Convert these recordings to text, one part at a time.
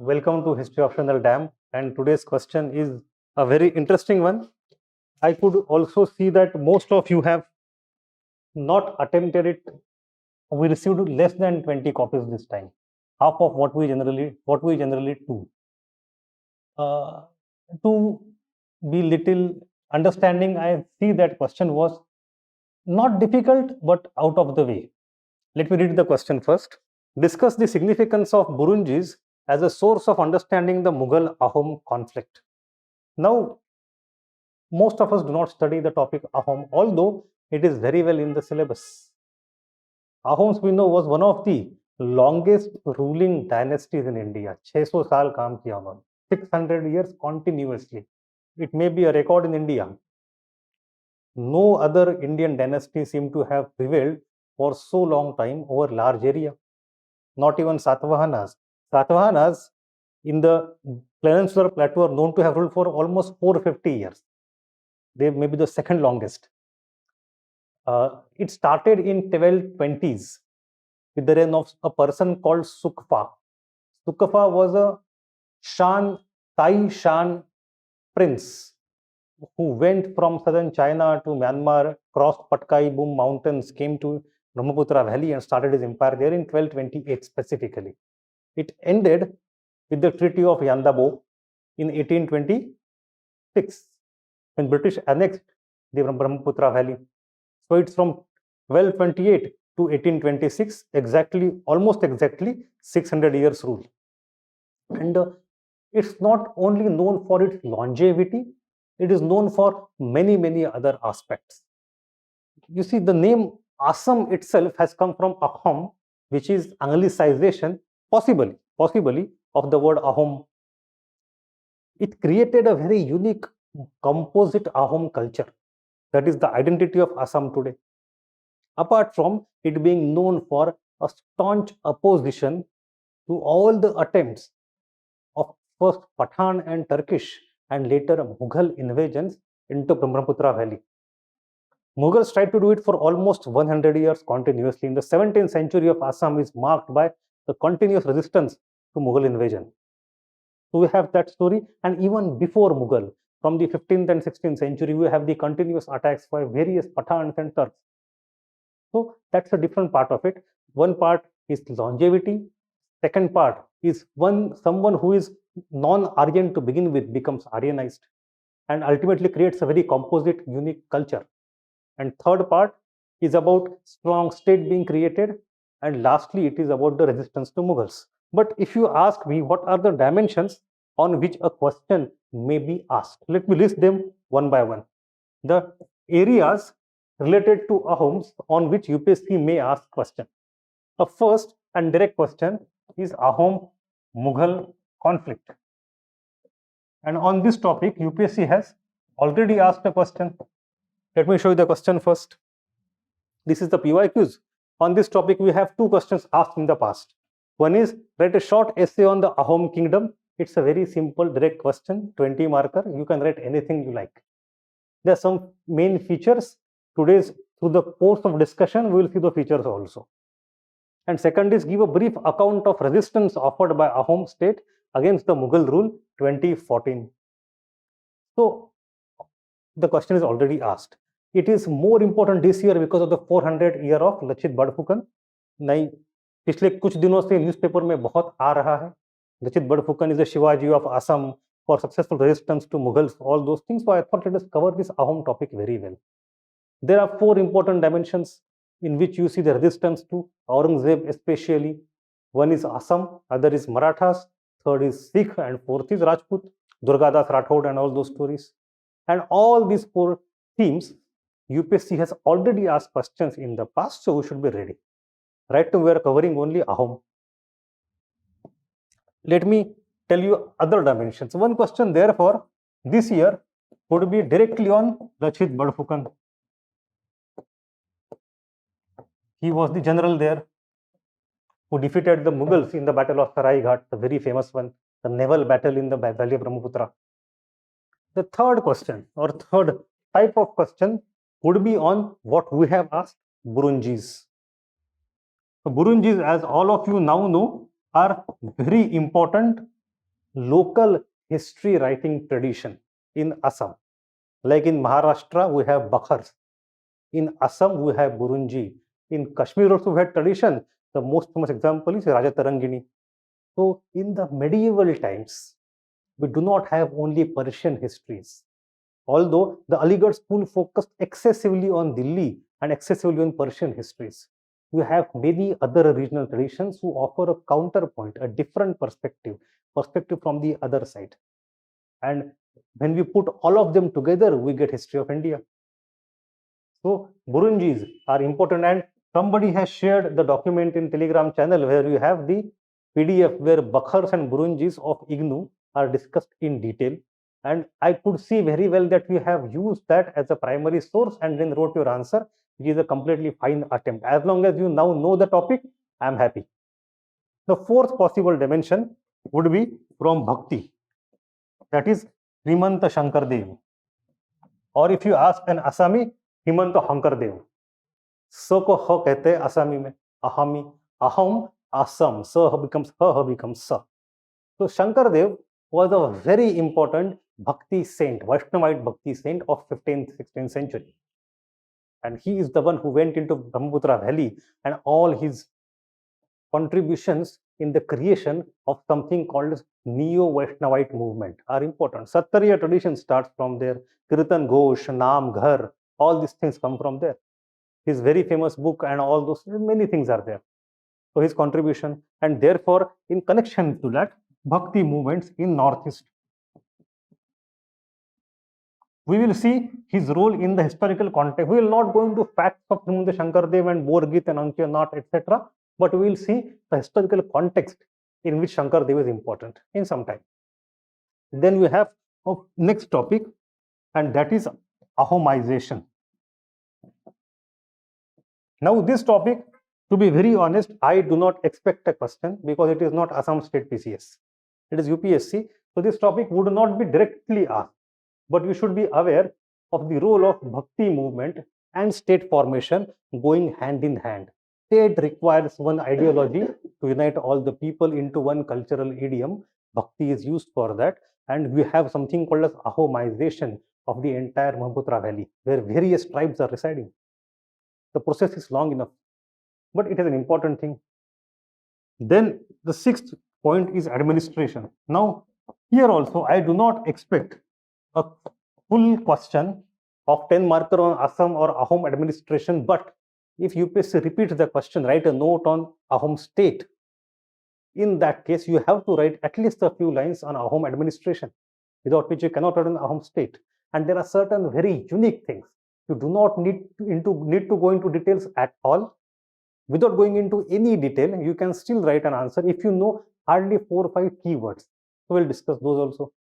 welcome to History Optional Dam. And today's question is a very interesting one. I could also see that most of you have not attempted it. We received less than 20 copies this time, half of what we generally do. To be little understanding, I see that question was not difficult but out of the way. Let me read the question first. Discuss the significance of Burunjis as a source of understanding the Mughal-Ahom conflict. Now, most of us do not study the topic Ahom, although it is very well in the syllabus. Ahoms, we know, was one of the longest ruling dynasties in India. 600 साल काम किया उन्होंने, 600 years continuously. It may be a record in India. No other Indian dynasty seemed to have prevailed for so long time over large area. Not even Satavahanas. Satavahanas in the Peninsular Plateau are known to have ruled for almost 450 years. They may be the second longest. It started in 1220s with the reign of a person called Sukfa. Sukfa was a Thai Shan prince who went from southern China to Myanmar, crossed Patkai Boom mountains, came to Brahmaputra Valley and started his empire there in 1228 specifically. It ended with the Treaty of Yandabo in 1826 when British annexed the Brahmaputra Valley. So it's from 1228 to 1826, almost exactly 600 years rule. And it's not only known for its longevity, it is known for many, many other aspects. You see, the name Assam itself has come from Ahom, which is Anglicization, possibly, of the word Ahom. It created a very unique composite Ahom culture. That is the identity of Assam today. Apart from it being known for a staunch opposition to all the attempts of first Pathan and Turkish and later Mughal invasions into Brahmaputra Valley. Mughals tried to do it for almost 100 years continuously. In the 17th century of Assam is marked by the continuous resistance to Mughal invasion. So we have that story, and even before Mughal, from the 15th and 16th century, we have the continuous attacks by various Pathans and Turks. So that's a different part of it. One part is longevity. Second part is someone who is non-Aryan to begin with becomes Aryanized and ultimately creates a very composite, unique culture. And third part is about strong state being created. And lastly, it is about the resistance to Mughals. But if you ask me what are the dimensions on which a question may be asked, let me list them one by one. The areas related to Ahoms on which UPSC may ask question. A first and direct question is Ahom-Mughal conflict. And on this topic, UPSC has already asked a question. Let me show you the question first. This is the PYQs. On this topic, we have two questions asked in the past. One is, write a short essay on the Ahom Kingdom. It's a very simple, direct question, 20 marker. You can write anything you like. There are some main features. Through the course of discussion, we will see the features also. And second is, give a brief account of resistance offered by Ahom state against the Mughal rule 2014. So the question is already asked. It is more important this year because of the 400 year of Lachit Bardphukan. नहीं, पिछले कुछ दिनों से newspaper में बहुत आ रहा है. Lachit Bardphukan is the Shivaji of Assam for successful resistance to Mughals, all those things. So I thought let us cover this Ahom topic very well. There are four important dimensions in which you see the resistance to Aurangzeb especially. One is Assam, other is Marathas, third is Sikh, and fourth is Rajput, Durgadas Rathod and all those stories. And all these four themes, UPSC has already asked questions in the past, so we should be ready. Right now we are covering only Ahom. Let me tell you other dimensions. One question therefore this year would be directly on Lachit Bardphukan. He was the general there who defeated the Mughals in the Battle of Sarai Ghat, the very famous one, the naval battle in the Valley of Brahmaputra. The third question or third type of question would be on what we have asked, Burunjis. So Burunjis, as all of you now know, are very important local history writing tradition in Assam. Like in Maharashtra, we have Bakhars. In Assam, we have Burunji. In Kashmir also we had tradition. The most famous example is Raja Tarangini. So in the medieval times, we do not have only Persian histories. Although the Aligarh school focused excessively on Delhi and excessively on Persian histories, we have many other regional traditions who offer a counterpoint, a different perspective from the other side. And when we put all of them together, we get history of India. So Burunjis are important, and somebody has shared the document in Telegram channel where you have the PDF where Bakhars and Burunjis of IGNOU are discussed in detail. And I could see very well that you have used that as a primary source and then wrote your answer, which is a completely fine attempt. As long as you now know the topic, I am happy. The fourth possible dimension would be from Bhakti, that is Srimanta Shankar Dev. और if you ask an Assami, Himanta हंकर देव. स को ह कहते हैं असमी में, अहमी, अहम, असम, स becomes ह becomes sa. So Shankar Dev was a very important Bhakti saint, Vaishnavite Bhakti saint of 15th, 16th century. And he is the one who went into Brahmaputra Valley, and all his contributions in the creation of something called Neo-Vaishnavite movement are important. Sattariya tradition starts from there. Kirtan Ghosh, Naam, Ghar, all these things come from there. His very famous book and all those, many things are there. So his contribution, and therefore in connection to that, Bhakti movements in Northeast. We will see his role in the historical context. We will not go into facts of Srimanta Shankar Dev and Borgit and Ankya Nath, etc. But we will see the historical context in which Shankar Dev is important in some time. Then we have a next topic, and that is Ahomization. Now this topic, to be very honest, I do not expect a question because it is not Assam State PCS. It is UPSC. So this topic would not be directly asked. But you should be aware of the role of Bhakti movement and state formation going hand in hand. State requires one ideology to unite all the people into one cultural idiom. Bhakti is used for that. And we have something called as Ahomization of the entire Brahmaputra Valley, where various tribes are residing. The process is long enough, but it is an important thing. Then the sixth point is administration. Now, here also, I do not expect a full question of 10 marker on Assam or Ahom administration, but if UPSC repeats the question, write a note on Ahom state. In that case, you have to write at least a few lines on Ahom administration, without which you cannot write an Ahom state. And there are certain very unique things. You do not need to go into details at all. Without going into any detail, you can still write an answer if you know hardly 4 or 5 keywords. So we'll discuss those also.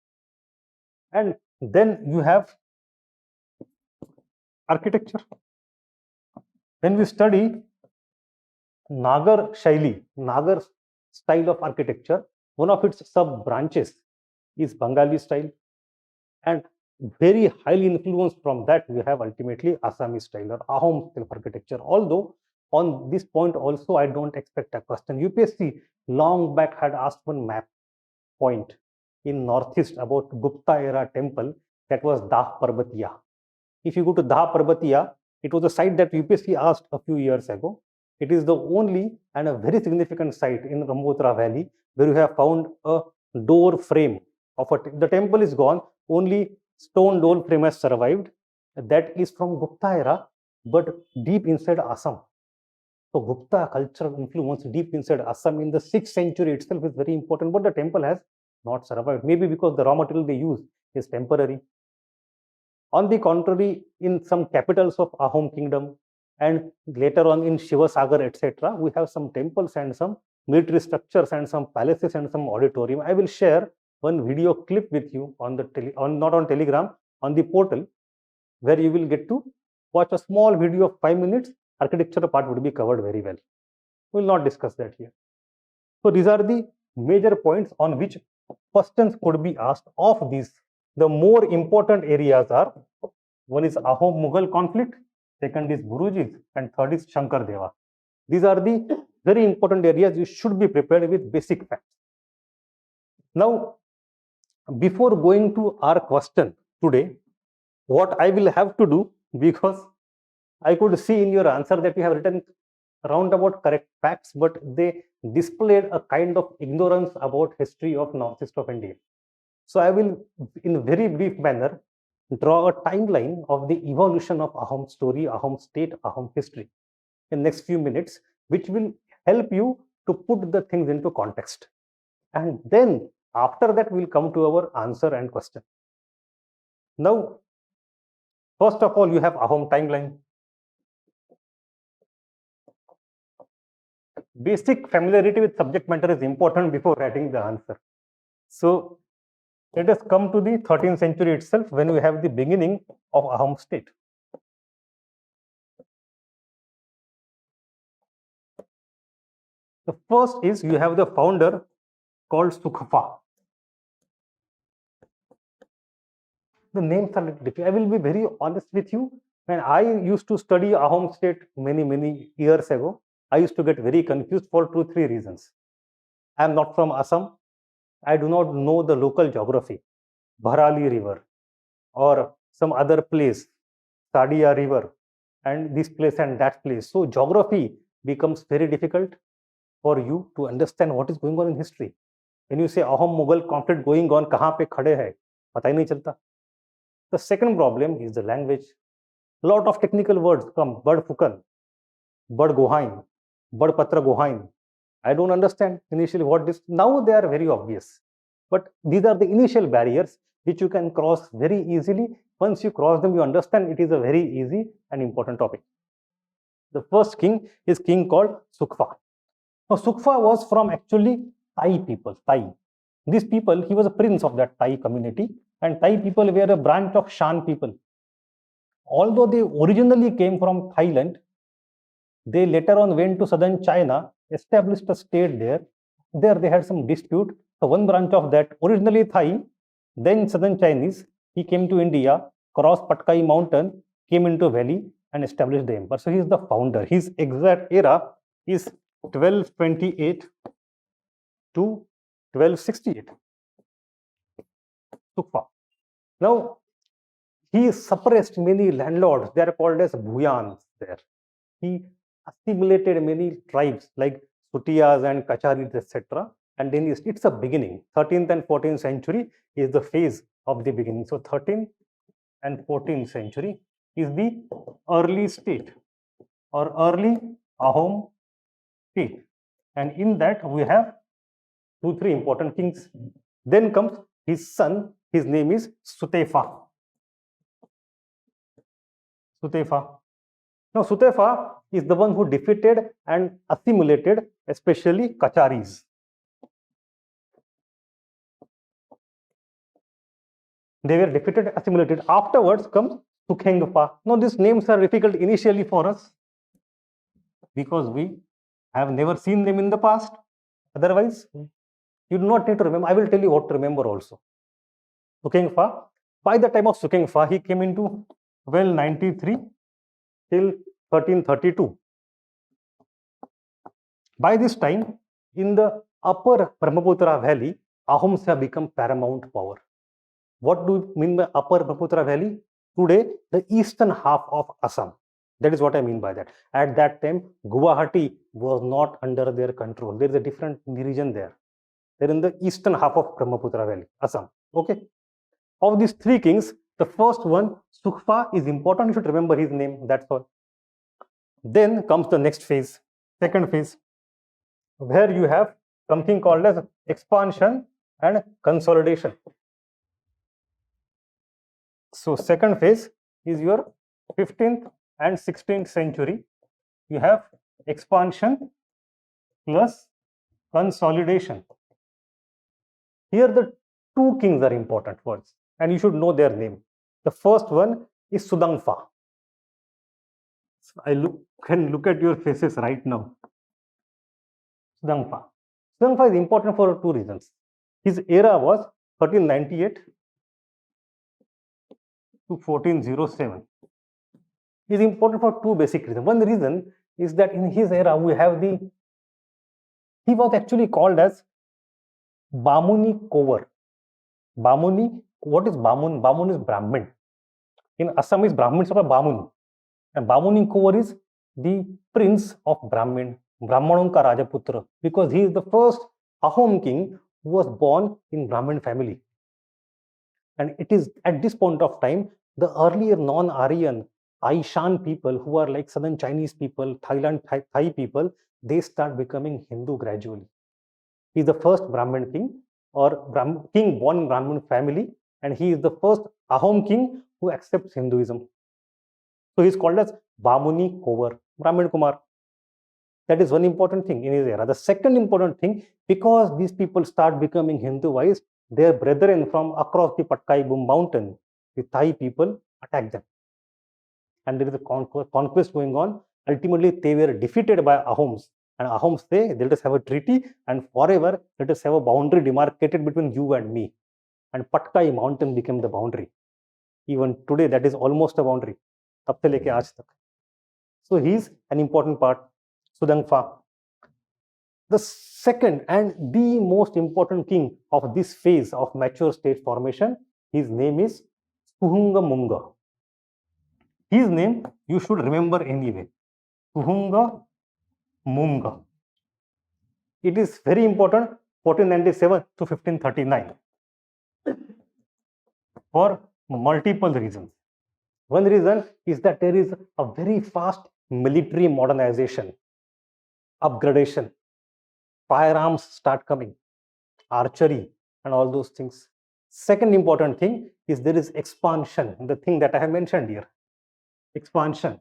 And then you have architecture. When we study Nagar Shaili, Nagar style of architecture, one of its sub-branches is Bengali style, and very highly influenced from that we have ultimately Assami style or Ahom style of architecture. Although on this point also I don't expect a question. UPSC long back had asked one map point in Northeast about Gupta era temple, that was Dah Parbatiya. If you go to Dah Parbatiya, it was a site that UPSC asked a few years ago. It is the only and a very significant site in Brahmaputra Valley where you have found a door frame of the temple is gone, only stone door frame has survived. That is from Gupta era, but deep inside Assam. So Gupta cultural influence deep inside Assam in the 6th century itself is very important, but the temple has not survived. Maybe because the raw material they use is temporary. On the contrary, in some capitals of Ahom Kingdom and later on in Shivasagar, etc., we have some temples and some military structures and some palaces and some auditorium. I will share one video clip with you on the not on Telegram, on the portal, where you will get to watch a small video of 5 minutes. Architecture part would be covered very well. We will not discuss that here. So these are the major points on which questions could be asked of these. The more important areas are, one is Ahom-Mughal conflict, second is Burunjis, and third is Shankar Deva. These are the very important areas you should be prepared with basic facts. Now, before going to our question today, what I will have to do, because I could see in your answer that you have written roundabout correct facts, but they displayed a kind of ignorance about history of northeast of India. So I will, in a very brief manner, draw a timeline of the evolution of Ahom story, Ahom state, Ahom history in next few minutes, which will help you to put the things into context. And then after that, we'll come to our answer and question. Now, first of all, you have Ahom timeline. Basic familiarity with subject matter is important before writing the answer. So let us come to the 13th century itself, when we have the beginning of Ahom state. The first is you have the founder called Sukhfa. The names are little different. I will be very honest with you. When I used to study Ahom state many years ago, I used to get very confused for 2-3 reasons. I am not from Assam. I do not know the local geography, Bharali River or some other place, Sadia River, and this place and that place. So geography becomes very difficult for you to understand what is going on in history. When you say Ahom-Mughal conflict going on, kahan pe khade hai, pata hi nahi chalta. The second problem is the language. Lot of technical words come, Bad Fukan, Bad Gohain, Bad Patra Gohain. I don't understand initially what this, now they are very obvious. But these are the initial barriers which you can cross very easily. Once you cross them, you understand it is a very easy and important topic. The first king is king called Sukhfa. Now, Sukhfa was from actually Thai people, Thai. These people, he was a prince of that Thai community, and Thai people were a branch of Shan people. Although they originally came from Thailand, they later on went to southern China, established a state there. There they had some dispute. So one branch of that, originally Thai, then southern Chinese, he came to India, crossed Patkai mountain, came into valley and established the empire. So he is the founder. His exact era is 1228 to 1268. Sukhfa. Now, he suppressed many landlords. They are called as Bhuyans there. He assimilated many tribes like Sutiyas and Kacharis, etc. And then it's a beginning. 13th and 14th century is the phase of the beginning. So 13th and 14th century is the early state or early Ahom state. And in that we have 2-3 important kings. Then comes his son. His name is Sutefa. Sutefa. Now, Sutefa is the one who defeated and assimilated, especially Kacharis. They were defeated, assimilated. Afterwards comes Sukhengpa. Now, these names are difficult initially for us because we have never seen them in the past. Otherwise, you do not need to remember. I will tell you what to remember also. Sukhengpa. By the time of Sukhengpa, he came into 1293 till 1332. By this time, in the upper Brahmaputra valley, Ahoms have become paramount power. What do you mean by upper Brahmaputra valley? Today, the eastern half of Assam. That is what I mean by that. At that time, Guwahati was not under their control. There is a different region there. They're in the eastern half of Brahmaputra valley, Assam. Okay. Of these 3 kings, the first one, Sukhfa, is important. You should remember his name. That's all. Then comes the next phase, second phase, where you have something called as expansion and consolidation. So second phase is your 15th and 16th century. You have expansion plus consolidation. Here the 2 kings are important words and you should know their name. The first one is Sudangfa. I can look at your faces right now. Sudangfa. Sudangfa is important for 2 reasons. His era was 1398 to 1407. Is important for 2 basic reasons. One reason is that in his era we have he was actually called as Bamuni Kovar. Bamuni, what is Bamun? Bamun is Brahmin. In Assam is Brahmins of a Bamuni. And Bamuni Kuwar is the prince of Brahmin, Brahmanon ka Rajaputra, because he is the first Ahom king who was born in Brahmin family. And it is at this point of time, the earlier non-Aryan Aishan people who are like southern Chinese people, Thai people, they start becoming Hindu gradually. He is the first Brahmin king or king born in Brahmin family, and he is the first Ahom king who accepts Hinduism. So he is called as Bamuni Kovar, Brahmin Kumar. That is one important thing in his era. The second important thing, because these people start becoming Hinduized, their brethren from across the Patkai Bum mountain, the Thai people, attack them. And there is a conquest going on. Ultimately, they were defeated by Ahoms. And Ahoms say, let us have a treaty and forever let us have a boundary demarcated between you and me. And Patkai mountain became the boundary. Even today, that is almost a boundary. तब से लेके आज तक. So he is an important part. Sudangfa. The second and the most important king of this phase of mature state formation, his name is Suhunga Munga. His name you should remember anyway. Suhunga Munga. It is very important, 1497 to 1539, for multiple reasons. One reason is that there is a very fast military modernization, upgradation. Firearms start coming, archery, and all those things. Second important thing is there is expansion, the thing that I have mentioned here. Expansion.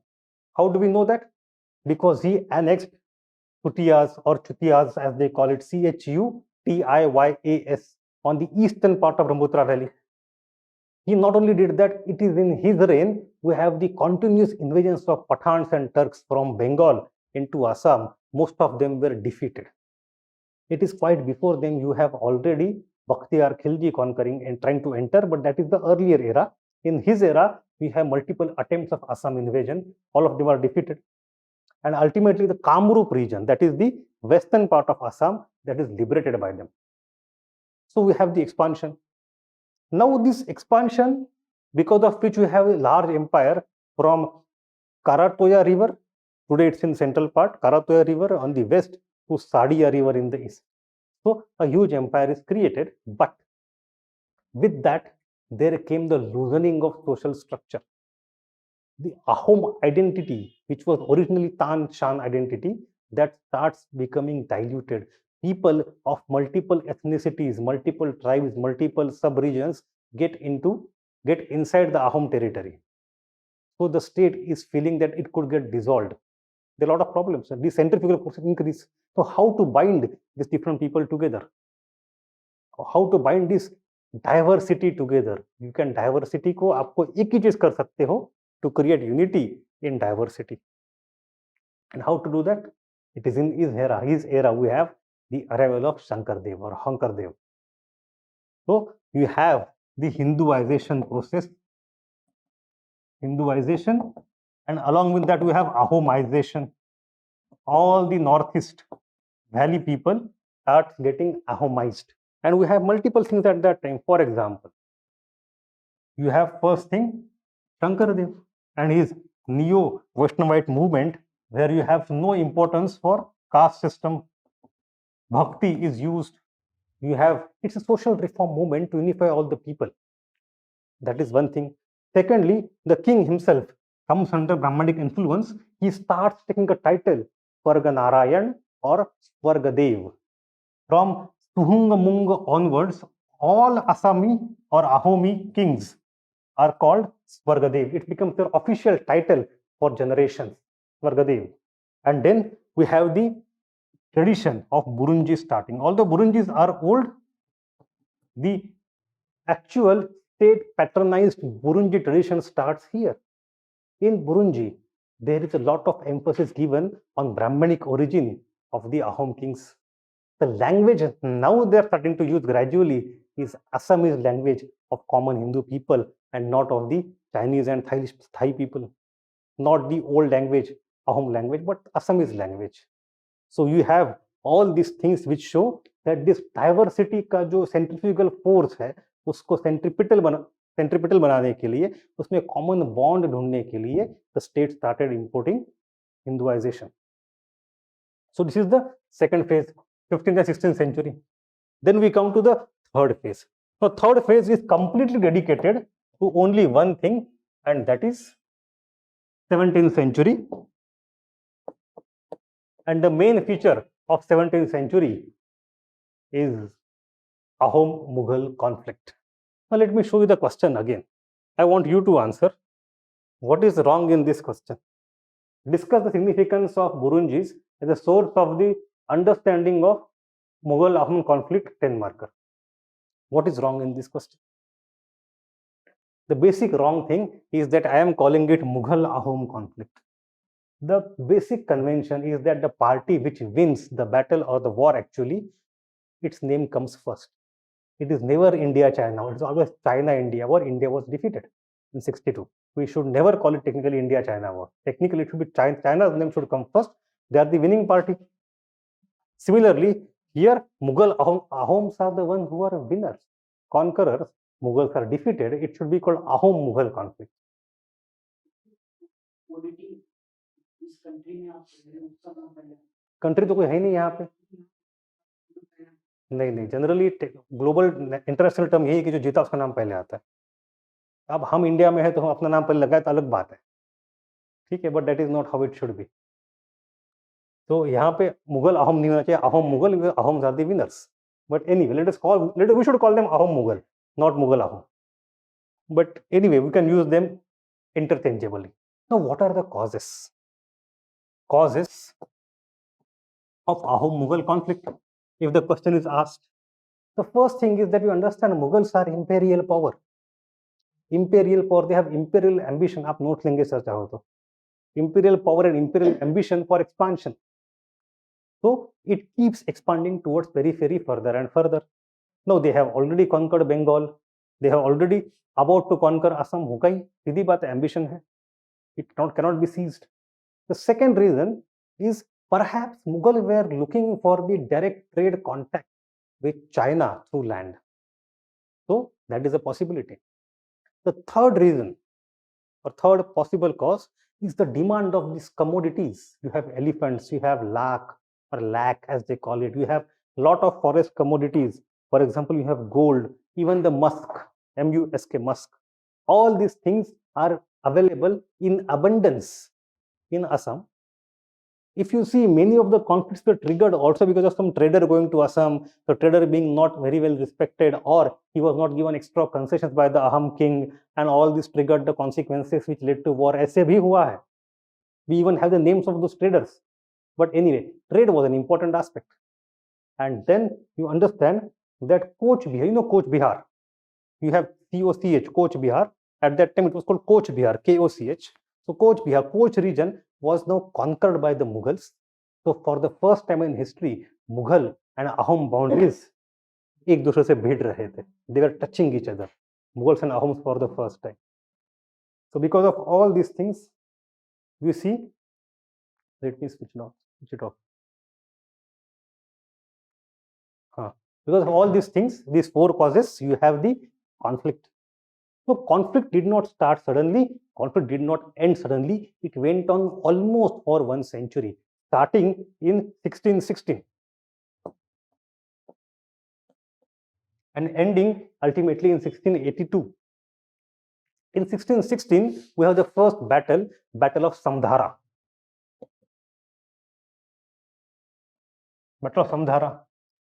How do we know that? Because he annexed Chutias or Chutias as they call it, Chutias, on the eastern part of Brahmaputra Valley. He not only did that, it is in his reign we have the continuous invasions of Pathans and Turks from Bengal into Assam. Most of them were defeated. It is quite before them you have already Bakhtiyar Khilji conquering and trying to enter, but that is the earlier era. In his era, we have multiple attempts of Assam invasion. All of them are defeated. And ultimately, the Kamrup region, that is the western part of Assam, that is liberated by them. So we have the expansion. Now this expansion, because of which we have a large empire from Karatoya River, today it's in central part, Karatoya River on the west to Sadia River in the east. So a huge empire is created, but with that, there came the loosening of social structure. The Ahom identity, which was originally Tan Shan identity, that starts becoming diluted. People of multiple ethnicities, multiple tribes, multiple sub-regions get inside the Ahom territory. So the state is feeling that it could get dissolved. There are a lot of problems. These centrifugal forces increase. So how to bind these different people together? How to bind this diversity together? You can diversity को आपको एक ही चीज कर सकते हो to create unity in diversity. And how to do that? It is in his era we have the arrival of Shankardev or Hankardev. So you have the Hinduization process, and along with that we have Ahomization. All the northeast valley people start getting Ahomized. And we have multiple things at that time. For example, you have first thing, Shankardev and his neo-Vaishnavite movement, where you have no importance for caste system. Bhakti is used. It's a social reform movement to unify all the people. That is one thing. Secondly, the king himself comes under Brahmanic influence. He starts taking a title, Swarganarayan or Swargadev. From Suhungamunga onwards, all Assami or Ahomi kings are called Swargadev. It becomes their official title for generations, Swargadev. And then we have the tradition of Burunjis starting. Although Burunjis are old, the actual state patronized Burunji tradition starts here. In Burunji, there is a lot of emphasis given on Brahmanic origin of the Ahom kings. The language now they are starting to use gradually is Assamese language of common Hindu people and not of the Chinese and Thai people. Not the old language, Ahom language, but Assamese language. So you have all these things which show that this diversity का जो centrifugal force है, उसको centripetal बनाने के लिए, उसमें common bond ढूंढने के लिए the state started importing Hinduisation. So this is the second phase, 15th and 16th century. Then we come to the third phase. So third phase is completely dedicated to only one thing, and that is 17th century. And the main feature of 17th century is Ahom-Mughal conflict. Now let me show you the question again. I want you to answer. What is wrong in this question? Discuss the significance of Burunjis as a source of the understanding of Mughal-Ahom conflict, 10 marker. What is wrong in this question? The basic wrong thing is that I am calling it Mughal-Ahom conflict. The basic convention is that the party which wins the battle or the war, actually, its name comes first. It is never India-China. It is always China-India war. India was defeated in 62. We should never call it technically India-China war. Technically, it should be China's name should come first. They are the winning party. Similarly, here Mughal Ahoms are the ones who are winners, conquerors. Mughals are defeated. It should be called Ahom-Mughal conflict. Country तो कोई है नहीं यहाँ पे. नहीं, generally global international term यही है कि जो जीता उसका नाम पहले आता है. अब हम इंडिया में है तो हम अपना नाम पहले लगाए तो अलग बात है, ठीक है, but that is not how it should be. तो यहाँ पे मुगल अहोम नहीं होना चाहिए, Ahom Mughal, Ahom are the winners. But anyway, we should call them Ahom Mughal, not Mughal Ahom. But anyway, we can use them interchangeably. Now, what are the causes of Ahom-Mughal conflict? If the question is asked, the first thing is that you understand Mughals are imperial power. They have imperial ambition. आप notes लेंगे sir चाहो तो. Imperial power and imperial ambition for expansion. So it keeps expanding towards periphery further and further. Now they have already conquered Bengal. They have already about to conquer Assam. होगा ही, सीधी बात है, ambition है. It cannot be seized. The second reason is perhaps Mughal were looking for the direct trade contact with China through land. So that is a possibility. The third reason or third possible cause is the demand of these commodities. You have elephants, you have lac as they call it. You have lot of forest commodities. For example, you have gold, even the musk, M-U-S-K, musk. All these things are available in abundance in Assam. If you see, many of the conflicts were triggered also because of some trader going to Assam, the trader being not very well respected, or he was not given extra concessions by the Ahom king, and all this triggered the consequences which led to war. ऐसे भी हुआ है. We even have the names of those traders. But anyway, trade was an important aspect. And then you understand that Koch Bihar, you know Koch Bihar, you have C-O-C-H, Koch Bihar. At that time, it was called Koch Bihar, K-O-C-H. So Koch Bihar, Koch region was now conquered by the Mughals. So for the first time in history, Mughal and Ahom boundaries एक दूसरे से भिड़ रहे थे. They were touching each other, Mughals and Ahoms, for the first time. So because of all these things, we see, let me switch it off. Because of all these things, these four causes, you have the conflict. So conflict did not start suddenly, conflict did not end suddenly. It went on almost for 1 century, starting in 1616 and ending ultimately in 1682. In 1616, we have the first battle of Samdhara. Battle of Samdhara.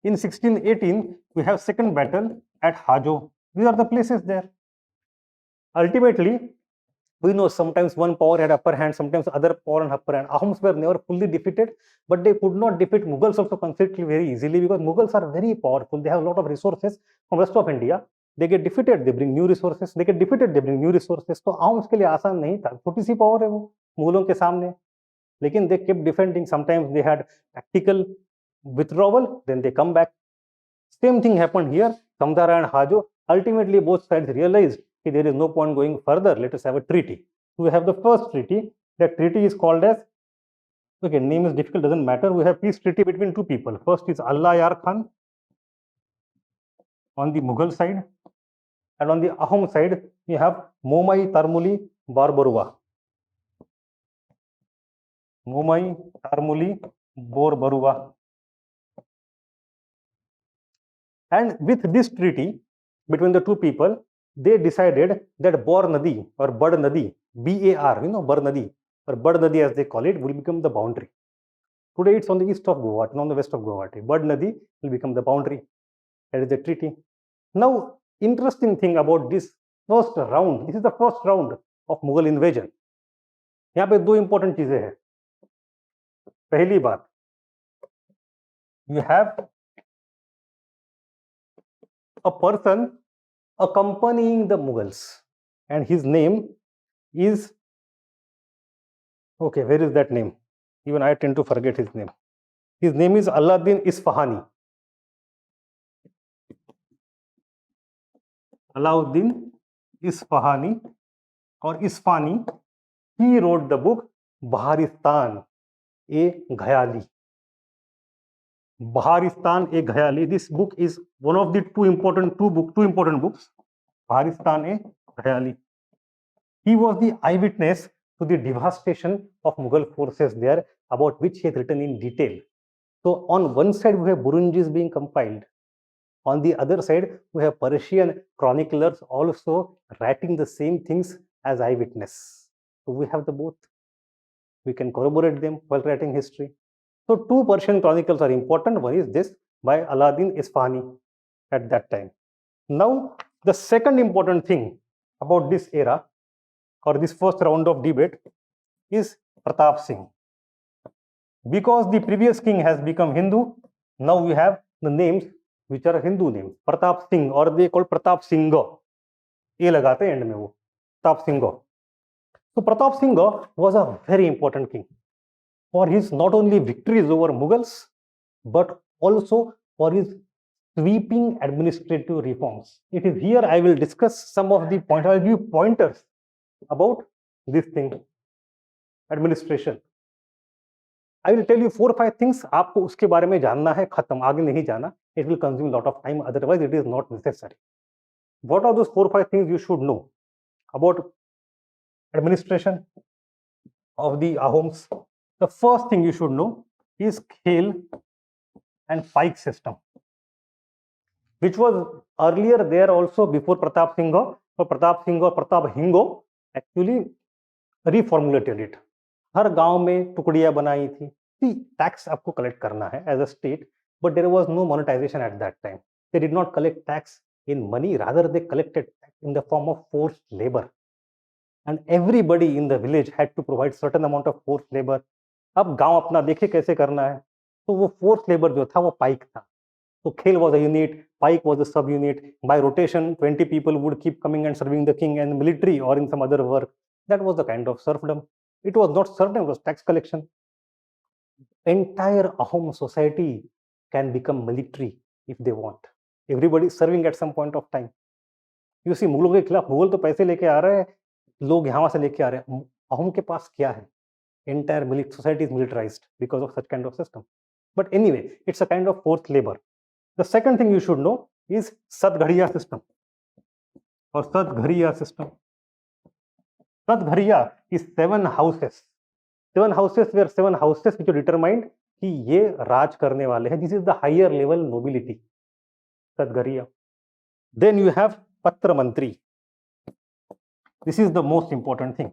In 1618, we have second battle at Hajo. These are the places there. Ultimately, we know sometimes one power had upper hand, sometimes other power had upper hand. Ahoms were never fully defeated, but they could not defeat Mughals also considerably very easily, because Mughals are very powerful. They have a lot of resources from rest of India. They get defeated, they bring new resources. They get defeated, they bring new resources. तो Ahoms के लिए आसान नहीं था. छोटी सी power है वो मुगलों के सामने. लेकिन they kept defending. Sometimes they had tactical withdrawal, then they come back. Same thing happened here, Samdhara and Hajo. Ultimately, both sides realized that there is no point going further. Let us have a treaty. So we have the first treaty. That treaty is called as, okay, name is difficult, doesn't matter. We have peace treaty between two people. First is Allah Yar Khan on the Mughal side, And on the Ahom side, you have Momai Tarmuli Barbarua. Momai Tarmuli Barbarua. And with this treaty between the two people, they decided that Bor Nadi or Bad Nadi, BAR, Bar Nadi or Bad Nadi as they call it, will become the boundary. Today it's on the east of Guwahati, not on the west of Guwahati. Bad Nadi will become the boundary. That is the treaty. Now, interesting thing about this first round, this is the first round of Mughal invasion. यहाँ पे दो important चीजें हैं. पहली बात, you have a person accompanying the Mughals, and his name is, okay, where is that name? Even I tend to forget his name. His name is Alauddin Isfahani. Alauddin Isfahani or Isfani. He wrote the book Baharistan A Ghayali. Baharistan A Ghayali. This book is one of the two important books. Baharistan A Ghayali. He was the eyewitness to the devastation of Mughal forces there, about which he has written in detail. So on one side we have Burunjis being compiled. On the other side we have Persian chroniclers also writing the same things as eyewitness. So we have the both. We can corroborate them while writing history. So two Persian chronicles are important. One is this by Alauddin Isfahani at that time. Now the second important thing about this era or this first round of debate is Pratap Singh. Because the previous king has become Hindu, now we have the names which are Hindu names. Pratap Singh, or they call Pratap Singha. ये लगाते हैं and में वो Pratap Singh. So Pratap Singh was a very important king for his not only victories over Mughals, but also for his sweeping administrative reforms. It is here I will discuss some of the points. I will give pointers about this thing, administration. I will tell you 4 or 5 things. आपको उसके बारे में जानना है, खत्म, आगे नहीं जाना. It will consume a lot of time. Otherwise, it is not necessary. What are those 4 or 5 things you should know about administration of the Ahoms? The first thing you should know is Khel and Pike system, which was earlier there also before Pratap Singh. So Pratap Singh or Pratap Hingo actually reformulated it. हर गांव में टुकड़ियां बनाई थी. Tax आपको collect करना है as a state, but there was no monetization at that time. They did not collect tax in money, rather they collected tax in the form of forced labour, and everybody in the village had to provide certain amount of forced labour. अब गांव अपना देखे कैसे करना है, तो वो forced labour जो था वो पाइक था. So Khel was a unit, Pike was a sub-unit. By rotation, 20 people would keep coming and serving the king and military or in some other work. That was the kind of serfdom. It was not serfdom, it was tax collection. Entire Ahom society can become military if they want. Everybody is serving at some point of time. You see, मुगलों के खिलाफ मुगल तो पैसे लेके आ रहे हैं, लोग यहाँ से लेके आ रहे हैं. अहोम के पास क्या है? Entire society is militarized because of such kind of system. But anyway, it's a kind of forced labor. The second thing you should know is Sadghariya system or Sadghariya system. Sadghariya is 7 houses. 7 houses were 7 houses which were determined कि ये राज करने वाले हैं. This is the higher level nobility. Sadghariya. Then you have Patra Mantri. This is the most important thing.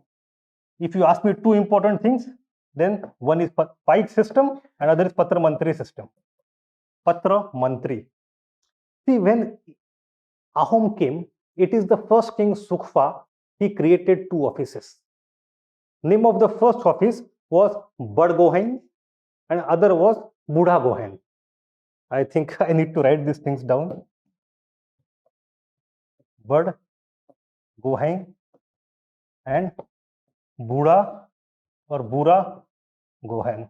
If you ask me 2 important things, then one is Pike system and other is Patra Mantri system. Patra Mantri. See, when Ahom came, it is the first king Sukhfa. He created 2 offices. Name of the first office was Bad Gohain and other was Budha Gohain. I think I need to write these things down. Bad Gohain and Budha or Bura Gohain.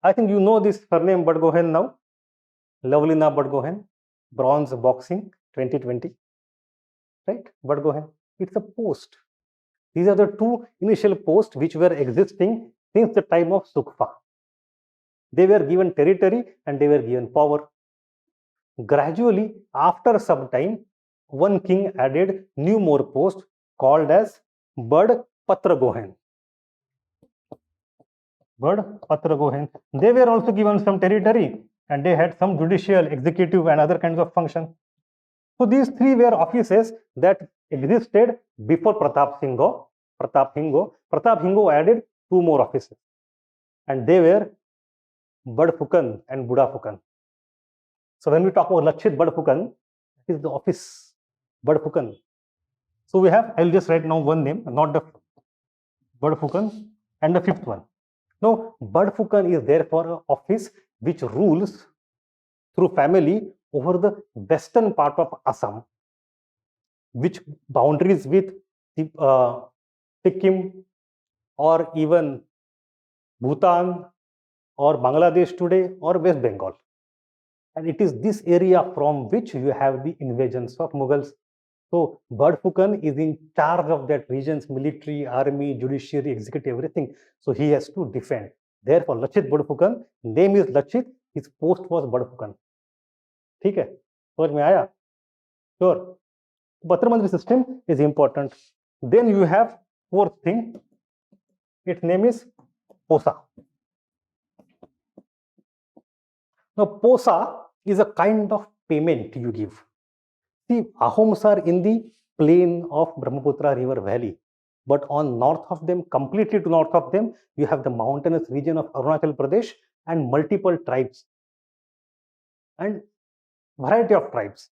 I think you know this surname Bad Gohain now. Lovelina Bad Gohain, bronze boxing 2020, right? Bad Gohain. It's a post. These are the 2 initial posts which were existing since the time of Sukhfa. They were given territory and they were given power. Gradually, after some time, one king added new more post called as Bad Patragohen. Bad Patragohen. They were also given some territory and they had some judicial, executive and other kinds of function. So these three were offices that existed before Pratap Singh. Pratap Singh added two more offices and they were Bad Fukan and Buda Fukan. So when we talk about Lachit Bad Fukan, it is the office Bad Fukan. So we have, I'll just write now one name, not the Bad Fukan and the fifth one. Now, Bad Fukan is therefore an office which rules through family over the western part of Assam, which boundaries with Sikkim or even Bhutan or Bangladesh today or West Bengal. And it is this area from which you have the invasions of Mughals. So Bad Fukan is in charge of that region's military, army, judiciary, executive, everything. So he has to defend. Therefore, Lachit Bad Fukan, name is Lachit, his post was Bad Fukan. ठीक है, समझ में आया? Sure. Patra system is important. Then you have fourth thing. Its name is Posa. Now, Posa is a kind of payment you give. See, Ahoms are in the plain of Brahmaputra river valley, but on north of them, completely to north of them, you have the mountainous region of Arunachal Pradesh and multiple tribes and variety of tribes.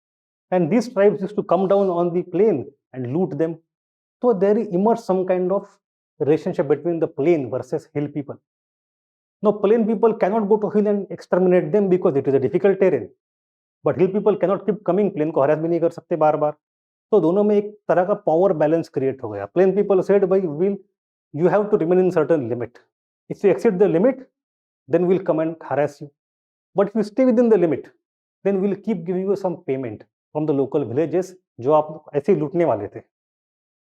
And these tribes used to come down on the plain and loot them. So there emerged some kind of relationship between the plain versus hill people. Now, plain people cannot go to hill and exterminate them because it is a difficult terrain. But hill people cannot keep coming, plain को harass भी नहीं कर सकते बार बार. तो दोनों में एक तरह का power balance create हो गया. Plain people said, भाई, you have to remain in certain limit. If you exceed the limit, then we'll come and harass you. But if you stay within the limit, then we'll keep giving you some payment from the local villages जो आप ऐसे लूटने वाले थे.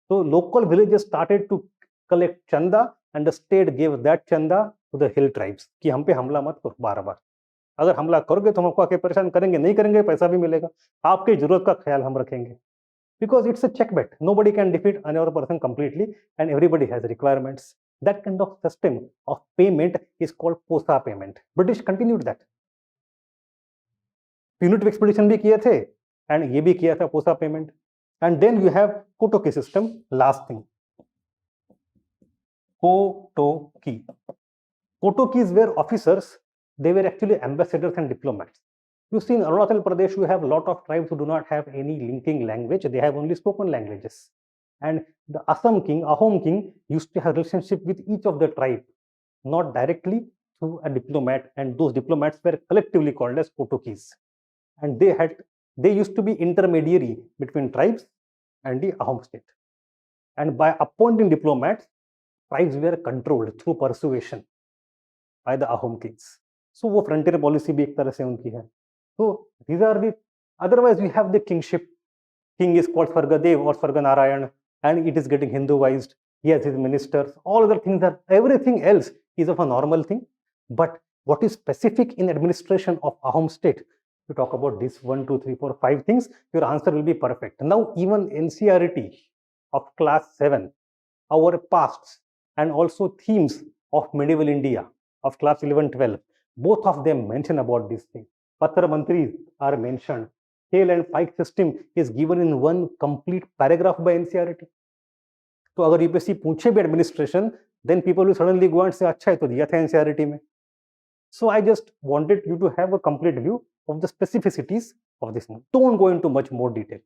So local villages started to collect chanda and the state gave that chanda to the hill tribes कि हम पे हमला मत करो बार बार. अगर हमला करोगे तो हम आपको आके परेशान करेंगे, नहीं करेंगे पैसा भी मिलेगा, आपकी जरूरत का ख्याल हम रखेंगे. Because it's a check bet. Nobody can defeat another person completely and everybody has requirements. That kind of system of payment is called Posa payment. British continued that. Punitive expedition भी किए थे and ये भी किया था Posa payment. And then you have Kotoki system, last thing. Kotoki. Kotokis were officers, they were actually ambassadors and diplomats. You see in Arunachal Pradesh, you have a lot of tribes who do not have any linking language, they have only spoken languages. And the Assam king, Ahom king, used to have a relationship with each of the tribe, not directly through a diplomat, and those diplomats were collectively called as Kotokis. And they used to be intermediary between tribes and the Ahom state. And by appointing diplomats, tribes were controlled through persuasion by the Ahom kings. So वो frontier policy भी एक तरह से उनकी है. So these are the, otherwise we have the kingship. King is called Swargadev or Swarganarayan and it is getting Hinduized. He has his ministers. All other things are, everything else is of a normal thing. But what is specific in administration of Ahom state? You talk about this 1, 2, 3, 4, 5 things, your answer will be perfect. Now even NCERT of class 7, our pasts and also themes of medieval India of class 11, 12, both of them mention about this thing. Patra Mantris are mentioned. Scale and pike system is given in one complete paragraph by NCERT. तो अगर UPSC पूछे भी administration, then people will suddenly go and say, अच्छा है तो दिया था NCERT में. So I just wanted you to have a complete view of the specificities of this. Don't go into much more detail.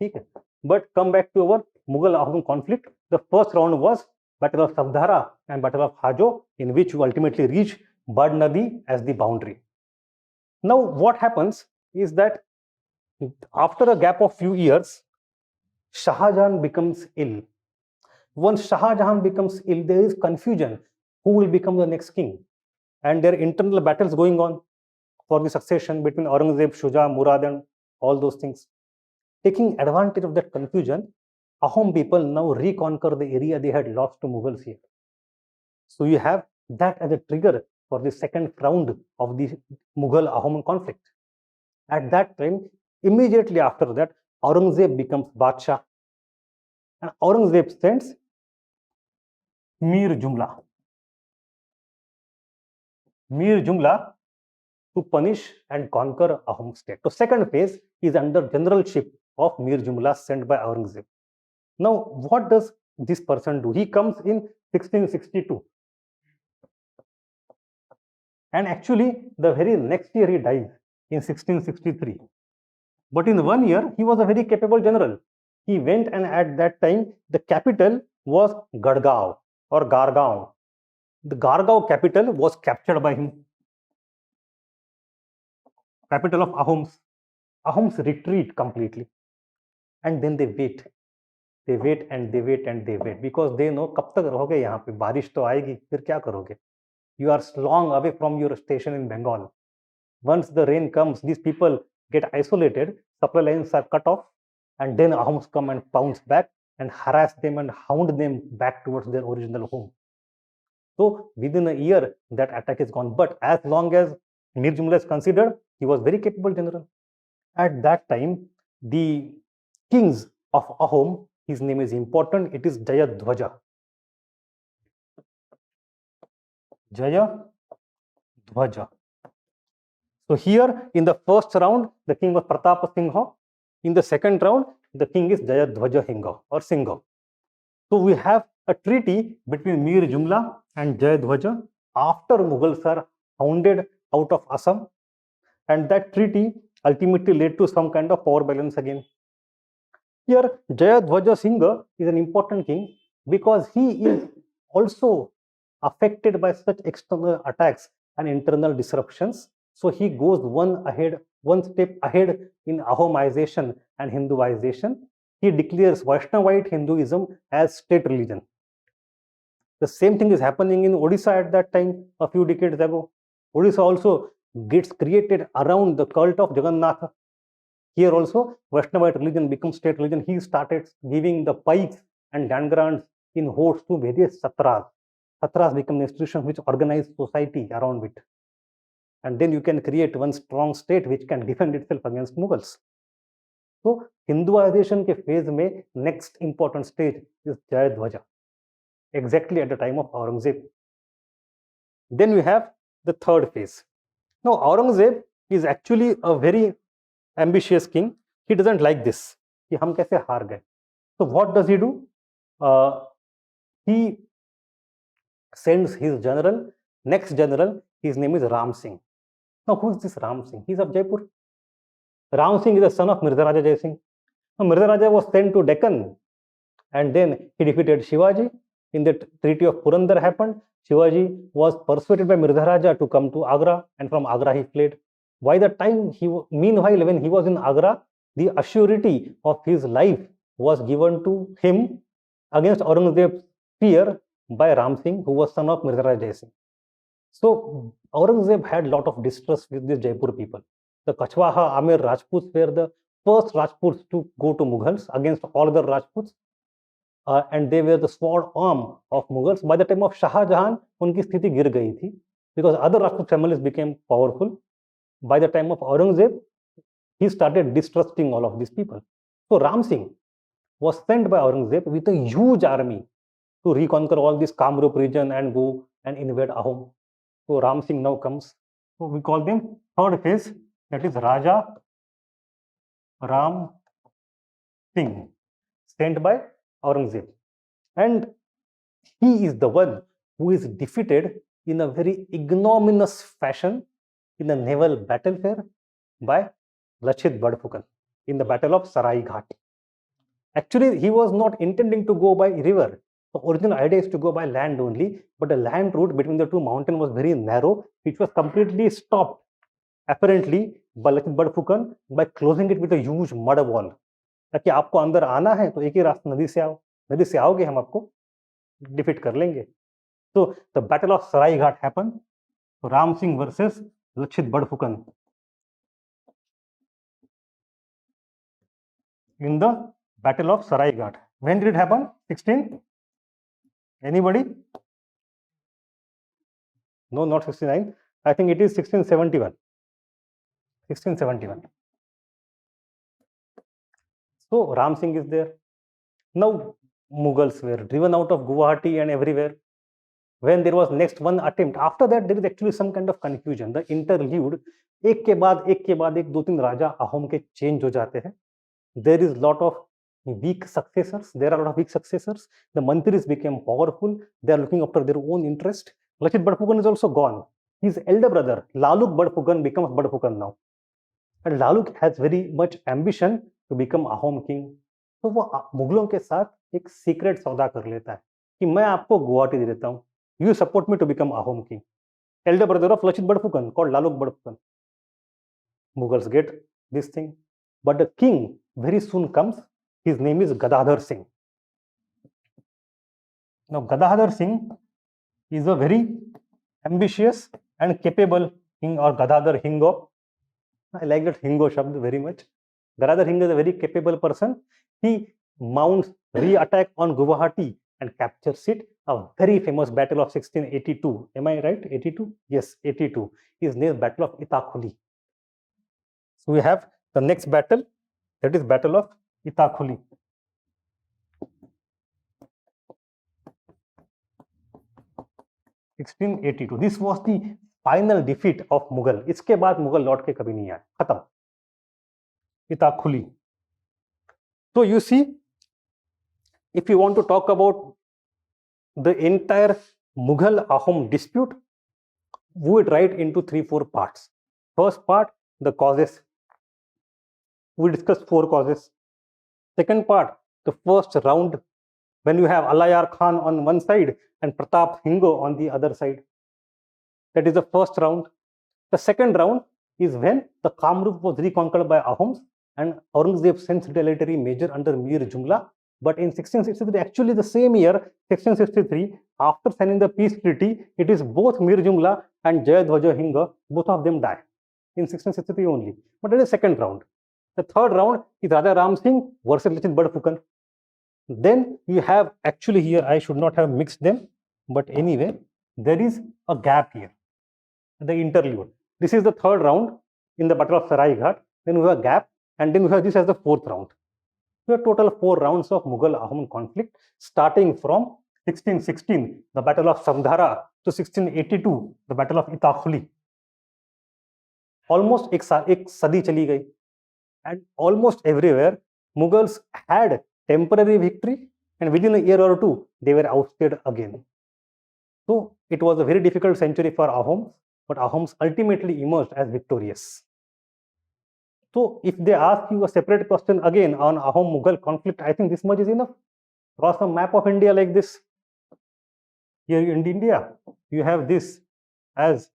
Okay. But come back to our Mughal-Ahom conflict. The first round was Battle of Savdara and Battle of Hajo, in which you ultimately reach Bad Nadi as the boundary. Now what happens is that after a gap of few years, Shah Jahan becomes ill. Once Shah Jahan becomes ill, there is confusion who will become the next king. And there are internal battles going on for the succession between Aurangzeb, Shuja, Murad and all those things. Taking advantage of that confusion, Ahom people now reconquer the area they had lost to Mughals here. So you have that as a trigger for the second round of the Mughal-Ahom conflict. At that time, immediately after that, Aurangzeb becomes Badshah, and Aurangzeb sends Mir Jumla to punish and conquer Ahom state. So second phase is under generalship of Mir Jumla sent by Aurangzeb. Now, what does this person do? He comes in 1662, and actually the very next year he dies in 1663. But in 1 year, he was a very capable general. He went, and at that time, the capital was Gadgaon or Gargaon. The Gargaon capital was captured by him. Capital of Ahoms. Ahoms retreat completely. And then they wait. They wait and they wait and they wait because they know कब तक रहोगे यहाँ पे, बारिश तो आएगी, फिर क्या करोगे? You are long away from your station in Bengal. Once the rain comes, these people get isolated, supply lines are cut off, and then Ahoms come and pounce back and harass them and hound them back towards their original home. So within a year, that attack is gone. But as long as Mir Jumla is considered, he was very capable general. At that time, the kings of Ahom, his name is important, it is Jayadhwaja. Jayadhwaja. So here in the first round, the king was Pratapa Singha. In the second round, the king is Jayadhwaja Hinga or Singha. So we have a treaty between Mir Jumla and Jayadhwaja after Mughals are hounded out of Assam, and that treaty ultimately led to some kind of power balance again. Here, Jayadhwaja Singha is an important king because he is also affected by such external attacks and internal disruptions. So he goes one step ahead in Ahomization and Hinduization. He declares Vaishnavite Hinduism as state religion. The same thing is happening in Odisha at that time, a few decades ago. Odisha also gets created around the cult of Jagannatha. Here also, Vaishnavite religion becomes state religion. He started giving the pikes and land grants in hordes to various satras. Satras become institutions which organize society around it. And then you can create one strong state which can defend itself against Mughals. So, Hinduization के phase में next important stage is Jayadhwaja, exactly at the time of Aurangzeb. Then we have the third phase. Now, Aurangzeb is actually a very ambitious king. He doesn't like this. कि हम कैसे हार गए. So what does he do? He sends his general, next general, his name is Ram Singh. Now who is this Ram Singh? He is of Jaipur. Ram Singh is the son of Mirza Raja Jai Singh. Now Mirza Raja was sent to Deccan, and then he defeated Shivaji. In the Treaty of Purandar happened. Shivaji was persuaded by Mirza Raja to come to Agra, and from Agra he fled. By the time meanwhile, when he was in Agra, the assurity of his life was given to him against Aurangzeb's fear by Ram Singh, who was son of Mirza Raja Jai Singh. So Aurangzeb had a lot of distrust with these Jaipur people. The Kachwaha Amir Rajputs were the first Rajputs to go to Mughals against all other Rajputs. And they were the sword arm of Mughals. By the time of Shah Jahan, उनकी स्थिति गिर गई थी because other Rajput families became powerful. By the time of Aurangzeb, he started distrusting all of these people. So Ram Singh was sent by Aurangzeb with a huge army to reconquer all this Kamrup region and go and invade Ahom. So Ram Singh now comes. So we call them third phase, that is Raja Ram Singh, sent by Aurangzeb. And he is the one who is defeated in a very ignominious fashion in a naval battlefield by Lachit Badphukan in the Battle of Sarai Ghat. Actually, he was not intending to go by river. The original idea is to go by land only, but the land route between the two mountains was very narrow, which was completely stopped, apparently, by Lachit Badphukan by closing it with a huge mud wall. ताकि आपको अंदर आना है तो एक ही रास्ता नदी से आओ, नदी से आओगे हम आपको डिफीट कर लेंगे. So the Battle of Sarai Ghat happened. Ram Singh versus Lachit Badphukan in the Battle of Sarai Ghat. When did it happen? 16? Anybody? No, not 69. I think it is 1671. 1671. So Ram Singh is there. Now Mughals were driven out of Guwahati and everywhere. When there was next one attempt, after that there is actually some kind of confusion. The interlude, एक के बाद एक दो तीन राजा अहोम के change हो जाते हैं. There is lot of weak successors. There are a lot of weak successors. The mantris became powerful. They are looking after their own interest. Lachit Badphukan is also gone. His elder brother Laluk Badphukan becomes Badphukan now, and Laluk has very much ambition to become Ahom king. तो वो मुगलों के साथ एक secret सौदा कर लेता है कि मैं आपको गुवाहाटी दे देता हूँ. You support me to become Ahom king. Elder brother of Lachit Badphukan called Laluk Badphukan. Mughals get this thing, but the king very soon comes. His name is Gadadhar Singh. Now Gadadhar Singh is a very ambitious and capable king, or Gadadhar Hingo. I like that Hingo shabd very much. Gadadhar Singh is a very capable person. He mounts re-attack on Guwahati and captures it. A very famous battle of 1682. Am I right? 82? Yes, 82. Is named Battle of Itakhuli. So we have the next battle, that is Battle of Itakhuli. (1682). This was the final defeat of Mughal. इसके बाद मुगल लौट के कभी नहीं आए, खत्म. Itakhuli. So you see, if you want to talk about the entire Mughal-Ahom dispute, we would write into 3-4 parts. First part, the causes. We discuss 4 causes. Second part, the first round, when you have Alayar Khan on one side and Pratap Hingo on the other side. That is the first round. The second round is when the Kamrup was reconquered by Ahoms and Aurangzeb sent retaliatory measure under Mir Jumla. But in 1663, actually the same year, 1663, after signing the peace treaty, it is both Mir Jumla and Jayadhwaja Hinga, both of them die in 1663 only. But that is the second round. The third round is Raja Ram Singh versus Lachit Badphukan. Then you have, actually here I should not have mixed them, but anyway, there is a gap here, the interlude. This is the third round in the Battle of Sarai Ghat. Then we have a gap, and then we have this as the fourth round. We have total 4 rounds of Mughal-Ahom conflict, starting from 1616, the Battle of Samdhara, to 1682, the Battle of Itakhuli. Almost एक सदी चली गई, and almost everywhere Mughals had temporary victory, and within a year or two they were ousted again. So it was a very difficult century for Ahoms, but Ahoms ultimately emerged as victorious. So if they ask you a separate question again on Ahom-Mughal conflict, I think this much is enough. Draw some map of India like this. Here in India, you have this as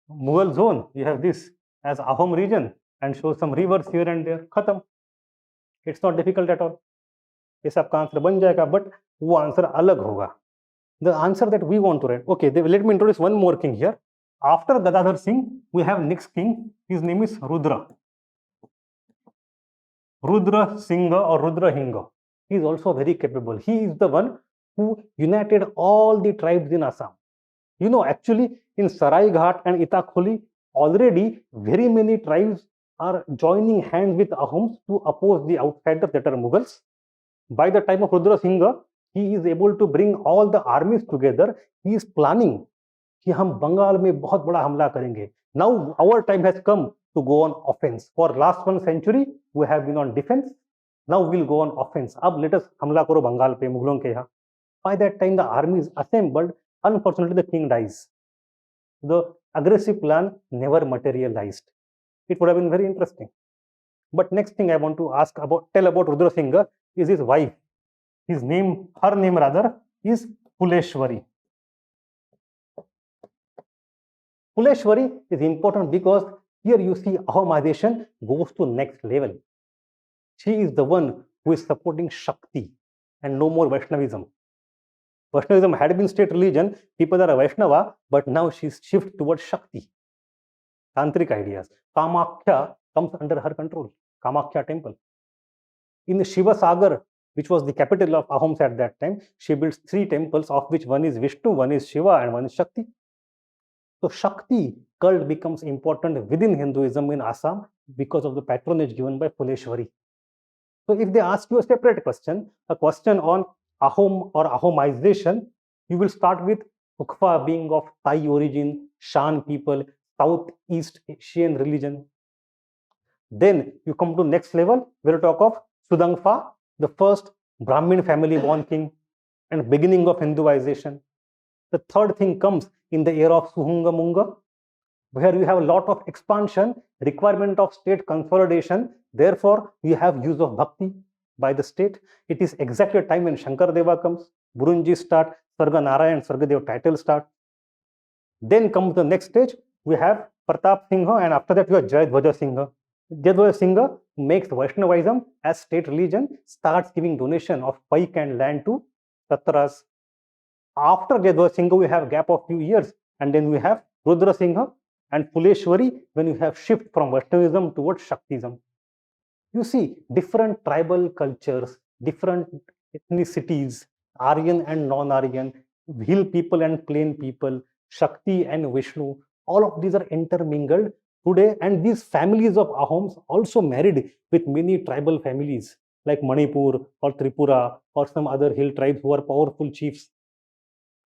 Mughal zone, you have this as Ahom region, and show some rivers here and there. Khatam. It's not difficult at all. ये सबका answer बन जाएगा, but वो answer अलग होगा. The answer that we want to write. Okay, let me introduce one more king here. After Gadadhar Singh, we have next king. His name is Rudra. Rudra Singha or Rudra Hinga. He is also very capable. He is the one who united all the tribes in Assam. You know, actually in Sarai Ghat and Itakhuli, already very many tribes are joining hands with Ahoms to oppose the outsiders, that are Mughals. By the time of Rudra Singha, he is able to bring all the armies together. He is planning कि हम बंगाल में बहुत बड़ा हमला करेंगे. Now our time has come to go on offense. For last 1 century, we have been on defense. Now we'll go on offense. अब let us हमला करो बंगाल पे, मुगलों के यहाँ. By that time, the army is assembled. Unfortunately, the king dies. The aggressive plan never materialized. It would have been very interesting. But next thing I want to tell about Rudra Singha is his wife. Her name rather, is Puleshwari. Puleshwari is important because here you see Ahomization goes to next level. She is the one who is supporting Shakti and no more Vaishnavism. Vaishnavism had been state religion, people are a Vaishnava, but now she shifts towards Shakti. Tantric ideas. Kamakhya comes under her control. Kamakhya temple. In Shiva Sagar, which was the capital of Ahoms at that time, she builds 3 temples, of which one is Vishnu, one is Shiva, and one is Shakti. So Shakti cult becomes important within Hinduism in Assam because of the patronage given by Puleshwari. So if they ask you a separate question, a question on Ahom or Ahomization, you will start with Ukfa being of Thai origin, Shan people, Southeast Asian religion. Then you come to next level, we'll talk of Sudangfa, the first Brahmin family born king and beginning of Hinduization. The third thing comes in the era of Suhunga Munga, where you have a lot of expansion, requirement of state consolidation. Therefore, you have use of bhakti by the state. It is exactly a time when Shankardeva comes, Burunjis start, Sarga Narayan, Sargadev title start. Then comes the next stage, we have Pratap Singha, and after that you have Jai Dhwaja Singha. Jai Dhwaja Singha makes Vaishnavism as state religion, starts giving donation of pike and land to Tatras. After Jai Dhwaja Singha, we have a gap of few years, and then we have Rudra Singha and Fuleshwari, when you have shift from Vaishnavism towards Shaktism. You see different tribal cultures, different ethnicities, Aryan and non-Aryan, hill people and plain people, Shakti and Vishnu, all of these are intermingled today, and these families of Ahoms also married with many tribal families like Manipur or Tripura or some other hill tribes who are powerful chiefs.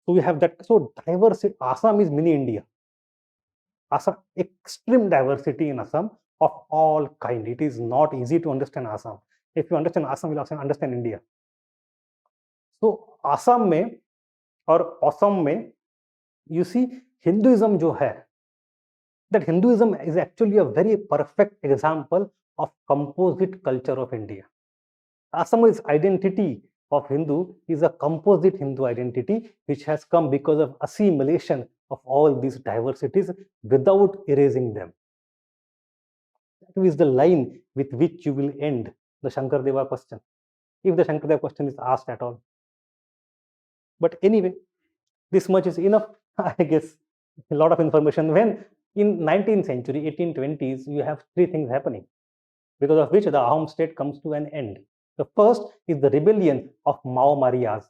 So we have that. So diversity, Assam is mini India. Assam, extreme diversity in Assam of all kind. It is not easy to understand Assam. If you understand Assam, you will understand India. So Assam में और Assam में, you see Hinduism जो है, that Hinduism is actually a very perfect example of composite culture of India. Assam's identity of Hindu is a composite Hindu identity which has come because of assimilation of all these diversities without erasing them. That is the line with which you will end the Shankardeva question, if the Shankardeva question is asked at all. But anyway, this much is enough, I guess. A lot of information. When in 19th century, 1820s, you have three things happening, because of which the Ahom state comes to an end. The first is the rebellion of Mao Marias.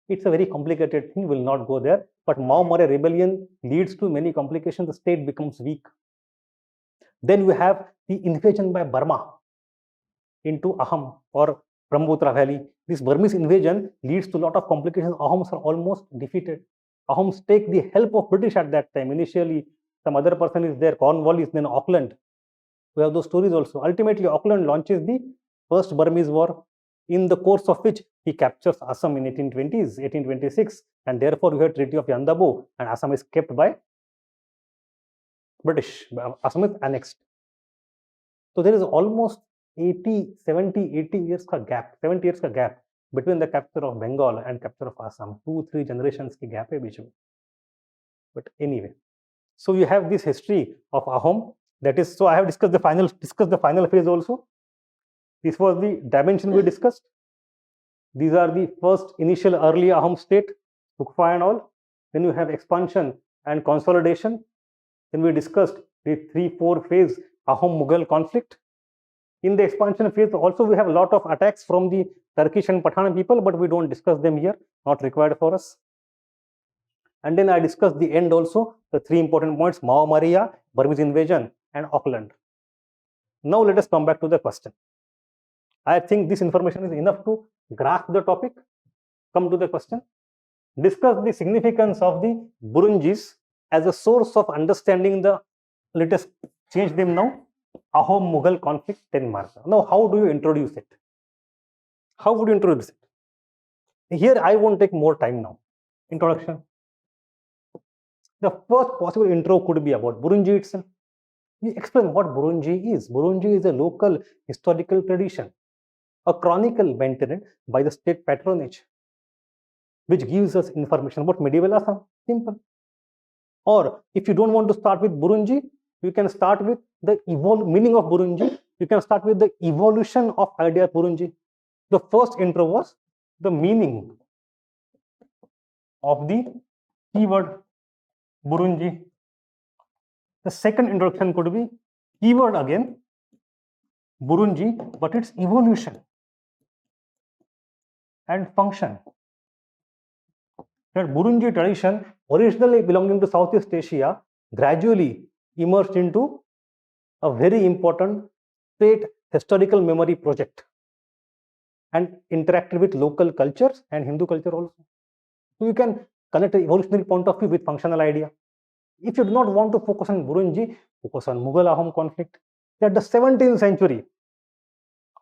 It's a very complicated thing, will not go there, but Mao Maurya rebellion leads to many complications. The state becomes weak. Then we have the invasion by Burma into Ahom or Brahmaputra Valley. This Burmese invasion leads to a lot of complications. Ahoms are almost defeated. Ahoms take the help of British at that time. Initially, some other person is there, Cornwallis, then Auckland. We have those stories also. Ultimately, Auckland launches the first Burmese war, in the course of which he captures Assam in 1820s, 1826, and therefore we have Treaty of Yandabo, and Assam is kept by British. Assam is annexed. So there is almost 70 years ka gap, 70 years ka gap between the capture of Bengal and capture of Assam. 2-3 generations ki gap hai beech mein. But anyway, so you have this history of Ahom. That is, so I have discussed the final phase also. This was the dimension we discussed. These are the first initial early Ahom state, Sukfa and all. Then you have expansion and consolidation. Then we discussed the 3-4 phase Ahom-Mughal conflict. In the expansion phase also we have a lot of attacks from the Turkish and Pathan people, but we don't discuss them here, not required for us. And then I discussed the end also, the three important points: Mao Maria, Burmese invasion, and Auckland. Now let us come back to the question. I think this information is enough to grasp the topic. Come to the question. Discuss the significance of the Burunjis as a source of understanding the, let us change them now, Ahom-Mughal conflict 10 marks. Now, how do you introduce it? How would you introduce it? Here, I won't take more time now. Introduction. The first possible intro could be about Burunji itself. We explain what Burunji is. Burunji is a local historical tradition, a chronicle maintained by the state patronage, which gives us information about medieval Assam. Simple. Or if you don't want to start with Burunji, you can start with the meaning of Burunji. You can start with the evolution of idea Burunji. The first intro was the meaning of the keyword Burunji. The second introduction could be keyword again, Burunji, but its evolution and function. That Burunji tradition, originally belonging to Southeast Asia, gradually emerged into a very important state historical memory project and interacted with local cultures and Hindu culture also. So you can connect an evolutionary point of view with functional idea. If you do not want to focus on Burunji, focus on Mughal-Ahom conflict. That the 17th century,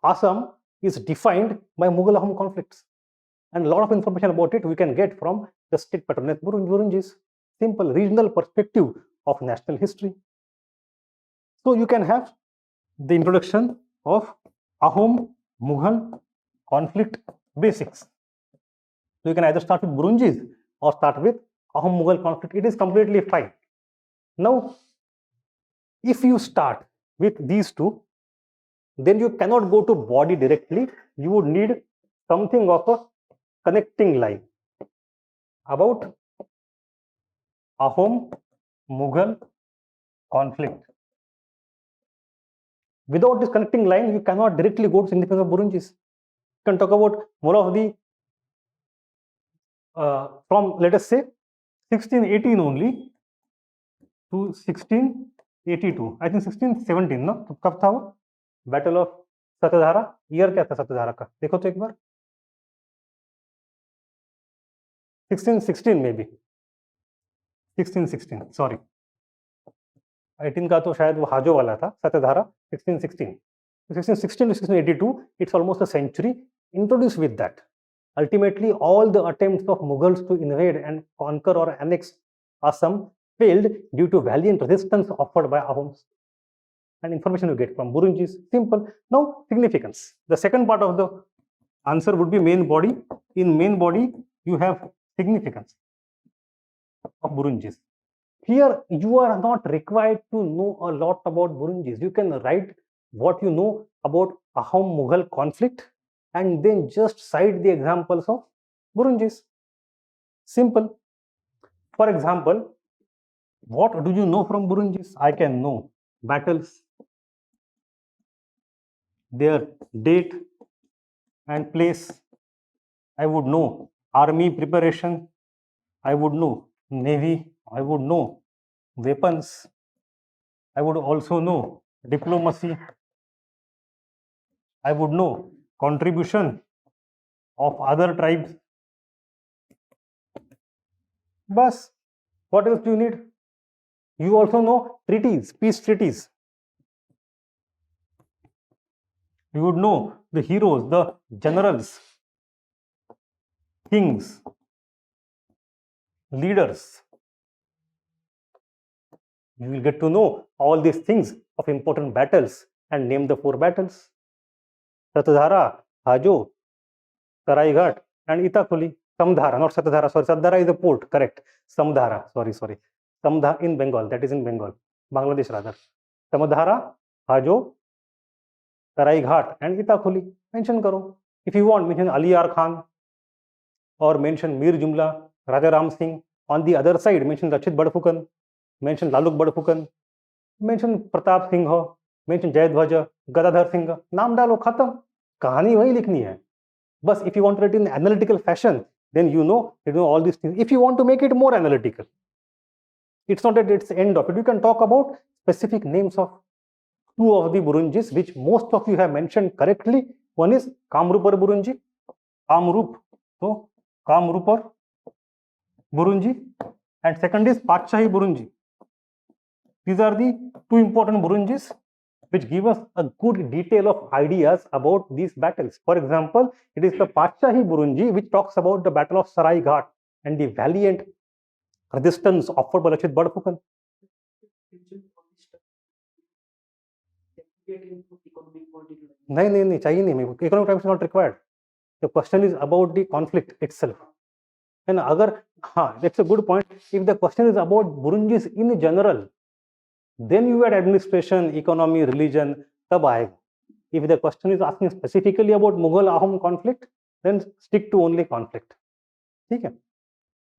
Assam is defined by Mughal-Ahom conflicts. And a lot of information about it we can get from the state patronate Burunjis. Simple regional perspective of national history. So you can have the introduction of Ahom-Mughal conflict basics. So you can either start with Burunjis or start with Ahom-Mughal conflict. It is completely fine. Now, if you start with these two, then you cannot go to body directly. You would need something of a connecting line about Ahom-Mughal conflict. Without this connecting line, you cannot directly go to significance of Burunjis. You can talk about more of the from, let us say, 1618 only to 1682. I think 1617 ना, तो कब था वो battle of सत्यधारा? Year क्या था सत्यधारा का? देखो तो एक बार, 1616 में भी, 1616 सॉरी, 18 का तो शायद वो हाजो वाला था, सत्यधारा 1616. 1616 to 1682, it's almost a century. Introduced with that. Ultimately, all the attempts of Mughals to invade and conquer or annex Assam failed due to valiant resistance offered by Ahoms. And information you get from Burunjis, simple. Now, significance. The second part of the answer would be main body. In main body, you have significance of Burunjis. Here, you are not required to know a lot about Burunjis. You can write what you know about Ahom-Mughal conflict and then just cite the examples of Burunjis. Simple. For example, what do you know from Burunjis? I can know battles, their date and place. I would know army preparation. I would know navy. I would know weapons. I would also know diplomacy. I would know contribution of other tribes. Bas, what else do you need? You also know treaties, peace treaties. You would know the heroes, the generals, kings, leaders. You will get to know all these things of important battles and name the 4 battles. Satadhara, Hajo, Saraighat, and Itakuli. Samdhara, not Satadhara, sorry, Satadhara is a port, correct. Samdhara, sorry. Samdhara in Bengal, that is in Bengal, Bangladesh rather. Samadhara, Hajo, Saraighat, and Itakuli. Mention karo. If you want, mention Ali Ar Khan or mention Mir Jumla, Raja Ram Singh. On the other side, mention Rachit Badphukan, mention Laluk Badphukan, mention Pratap Singh, mention Jayadhwaja, Gadadhar Singh. नाम डालो, खत्म. कहानी वही लिखनी है. But if you want to write in analytical fashion, then you know all these things. If you want to make it more analytical, it's not at its end of it. You can talk about specific names of 2 of the Burunjis, which most of you have mentioned correctly. One is Kamrupar Burunji, Kamrup, so Kamrupar Burunji, and second is Patshahi Burunji. These are the 2 important Burunjis which give us a good detail of ideas about these battles. For example, it is the Patshahi Burunji which talks about the Battle of Saraighat and the valiant resistance offered by Lachit Badphukan. नहीं चाहिए नहीं. Economic time is not required. The question is about the conflict itself. And अगर हाँ, that's a good point. If the question is about Burunjis in general, then you add administration, economy, religion, tab aayega. If the question is asking specifically about Mughal-Ahom conflict, then stick to only conflict. Okay?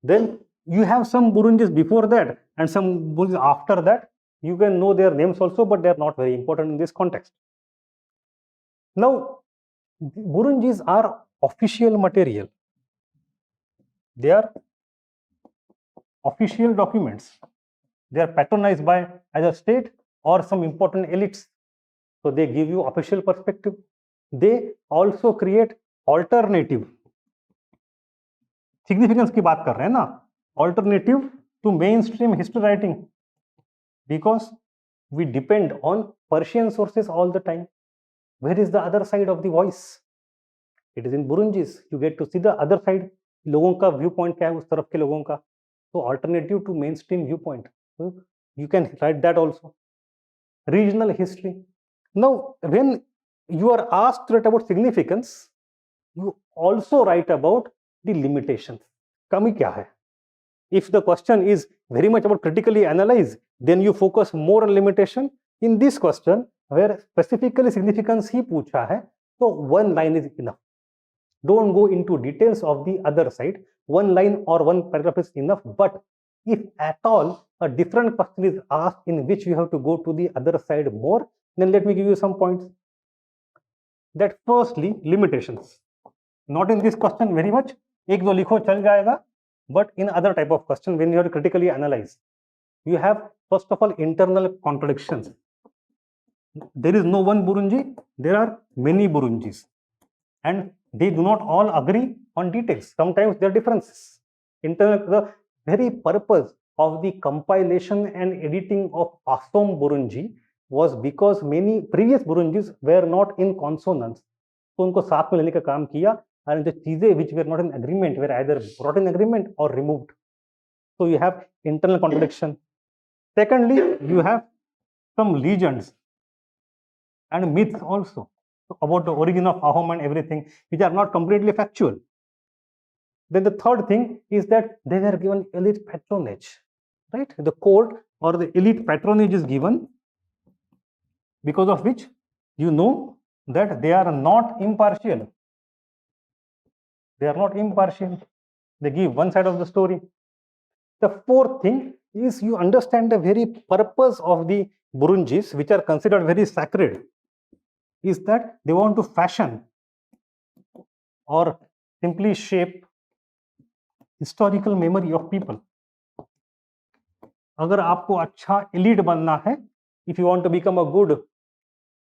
Then you have some Burunjis before that and some Burunjis after that. You can know their names also, but they are not very important in this context. Now, Burunjis are official material. They are official documents. They are patronized by either state or some important elites So they give you official perspective. They also create alternative. Significance की बात कर रहे हैं ना, alternative to mainstream history writing, because we depend on Persian sources all the time. Where is the other side of the voice? It is in Burunjis. You get to see the other side. लोगों का viewpoint क्या है उस तरफ के लोगों का. So alternative to mainstream viewpoint. So you can write that also. Regional history. Now, when you are asked to write about significance, you also write about the limitations. कमी क्या है? If the question is very much about critically analyze, then you focus more on limitation. In this question, where specifically significance ही पूछा है, so one line is enough. Don't go into details of the other side. One line or one paragraph is enough. But if at all a different question is asked in which you have to go to the other side more, then let me give you some points. That firstly, limitations. Not in this question very much. एक दो लिखो चल जाएगा. But in other type of question, when you have to critically analyze, you have first of all internal contradictions. There is no one Burunji, there are many Burunjis, and they do not all agree on details. Sometimes there are differences. The very purpose of the compilation and editing of Ahom Burunji was because many previous Burunjis were not in consonance. तो उनको साथ में लेने का काम किया, and the चीजें which were not in agreement were either brought in agreement or removed. So you have internal contradiction. Secondly, you have some legends and myths also about the origin of Ahom and everything, which are not completely factual. Then the third thing is that they were given elite patronage, right? The court or the elite patronage is given, because of which you know that they are not impartial. They are not impartial. They give one side of the story. The fourth thing is you understand the very purpose of the Burunjis, which are considered very sacred, is that they want to fashion or simply shape historical memory of people. अगर आपको अच्छा elite बनना है, if you want to become a good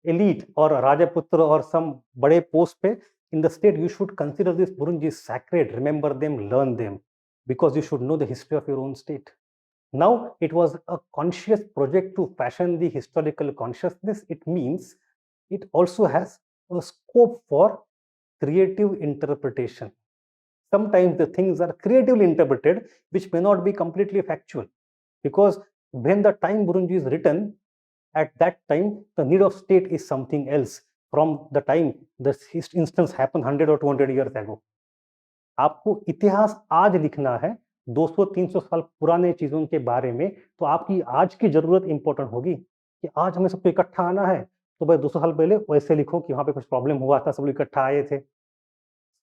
elite or Rajaputra or some बड़े post पे in the state, you should consider this Burunjis sacred, remember them, learn them, because you should know the history of your own state. Now, it was a conscious project to fashion the historical consciousness. It means it also has a scope for creative interpretation. Sometimes the things are creatively interpreted, which may not be completely factual, because when the time Burunji is written, at that time, the need of state is something else from the time this instance happened 100 or 200 years ago. आपको इतिहास आज लिखना है 200-300 साल पुराने चीजों के बारे में, तो आपकी आज की जरूरत इंपॉर्टेंट होगी कि आज हमें सबको इकट्ठा आना है, तो भाई 200 साल पहले वैसे लिखो कि वहां पे कुछ प्रॉब्लम हुआ था, सब लोग इकट्ठा आए थे.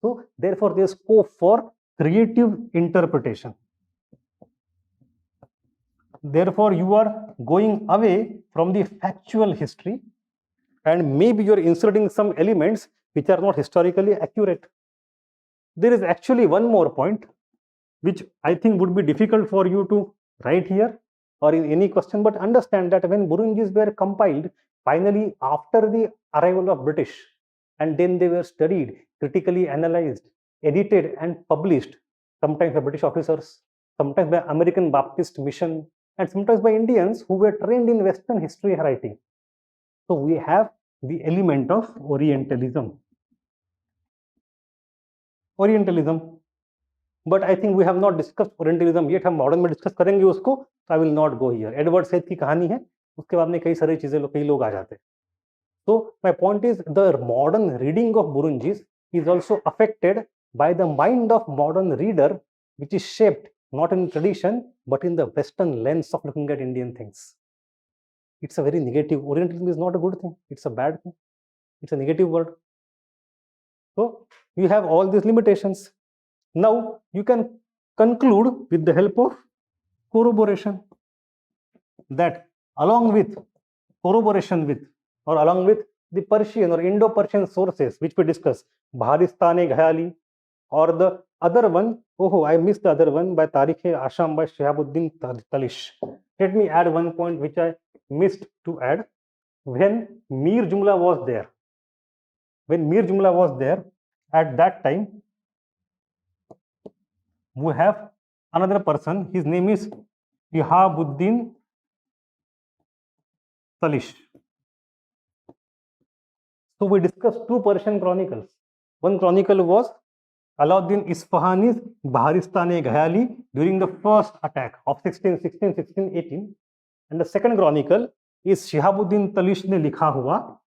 So therefore there is scope for creative interpretation. Therefore you are going away from the factual history, and maybe you are inserting some elements which are not historically accurate. There is actually one more point which I think would be difficult for you to write here or in any question, but understand that when Burunjis were compiled finally after the arrival of British, and then they were studied, critically analyzed, edited and published, sometimes by British officers, sometimes by American Baptist Mission, and sometimes by Indians who were trained in Western history writing. So we have the element of Orientalism. But I think we have not discussed Orientalism yet. हम modern में discuss करेंगे उसको, so I will not go here. Edward Seth की कहानी है, उसके बाद में कई सारी चीजें कई लोग आ जाते हैं. So my point is the modern reading of Burunjis is also affected by the mind of modern reader, which is shaped not in tradition but in the Western lens of looking at Indian things. It's a very negative. Orientalism is not a good thing. It's a bad thing. It's a negative word. So you have all these limitations. Now you can conclude with the help of corroboration, that along with corroboration with or along with the Persian or Indo-Persian sources which we discussed, Bharistane-Ghayali, or the other one, oh I missed the other one, by Tarikh-e-Asham by Shihabuddin Talish. Let me add one point which I missed to add. when Mir Jumla was there, at that time we have another person. His name is Shihabuddin Talish. So we discussed two Persian chronicles. One chronicle was Alauddin Isfahani's Baharistan-e-Ghayali during the first attack of 1618. And the second chronicle is Shihabuddin Talish ने लिखा हुआ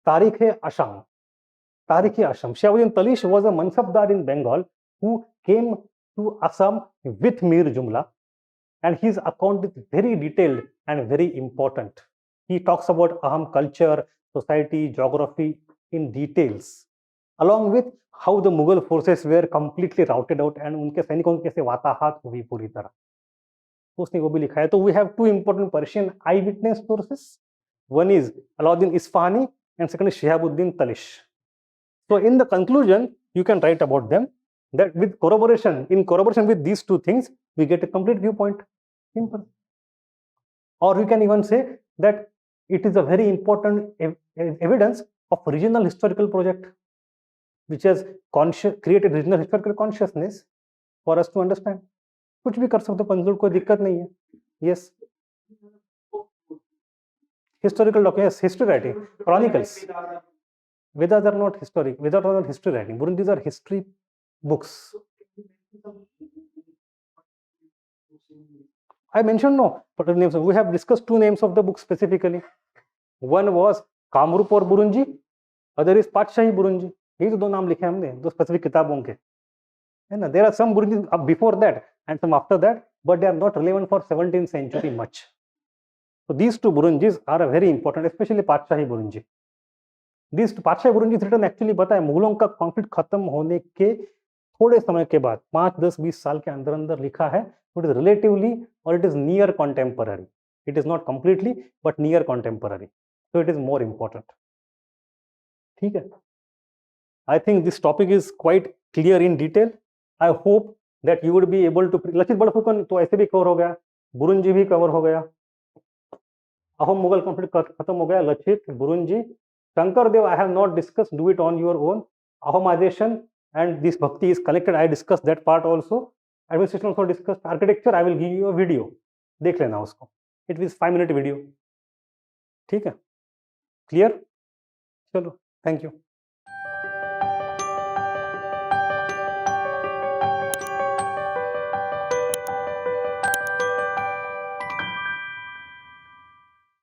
Tarikh-e-Asham. Tarikh-e-Asham. Shihabuddin Talish was a mansabdar in Bengal who came to Assam with Mir Jumla, and his account is very detailed and very important. He talks about Ahom culture, society, geography in details, along with how the Mughal forces were completely routed out and उनके सैनिकों की कैसे वाताहत हुई पूरी तरह, उसने वो भी लिखा है. तो we have two important Persian eyewitness sources. One is Alauddin Isfahani and second is Shihabuddin Talish. So in the conclusion, you can write about them that with corroboration, in corroboration with these two things, we get a complete viewpoint. Simple. Or you can even say that it is a very important evidence of regional historical project, which has created regional historical consciousness for us to understand. कुछ भी कर सकते हो पंजुल, कोई दिक्कत नहीं है. Yes. Historical documents, history writing, chronicles. Vedas are not historic. Vedas are not history writing. Burunjis are history books. I mentioned no particular names. We have discussed two names of the book specifically. One was Kamrup और Burunji, other is Patshahi Burunji. यही तो दो नाम लिखे हमने दो specific किताबों के, है ना. There are some Burunjis before that and some after that, but they are not relevant for 17th century much. So these two Burunjis are very important, especially Patshahi Burunji. These Patshahi Burunji written actually पता है मुगलों का conflict खत्म होने के थोड़े समय के बाद 5-10-20 साल के अंदर अंदर लिखा है. It is relatively or it is near contemporary. It is not completely but near contemporary. So it is more important. ठीक है. I think this topic is quite clear in detail. I hope that you would be able to. Lachit बड़फुकन तो ऐसे भी cover हो गया, बुरुंजी भी cover हो गया, अहोम मुगल कॉन्फ्लिक्ट खत्म हो गया, Lachit, बुरुंजी, Shankardev I have not discussed. Do it on your own. Ahomization and this bhakti is connected. I discussed that part also. Administration also discussed. Architecture I will give you a video. देख लेना उसको. It is 5-minute video. ठीक है. Clear? चलो. Thank you.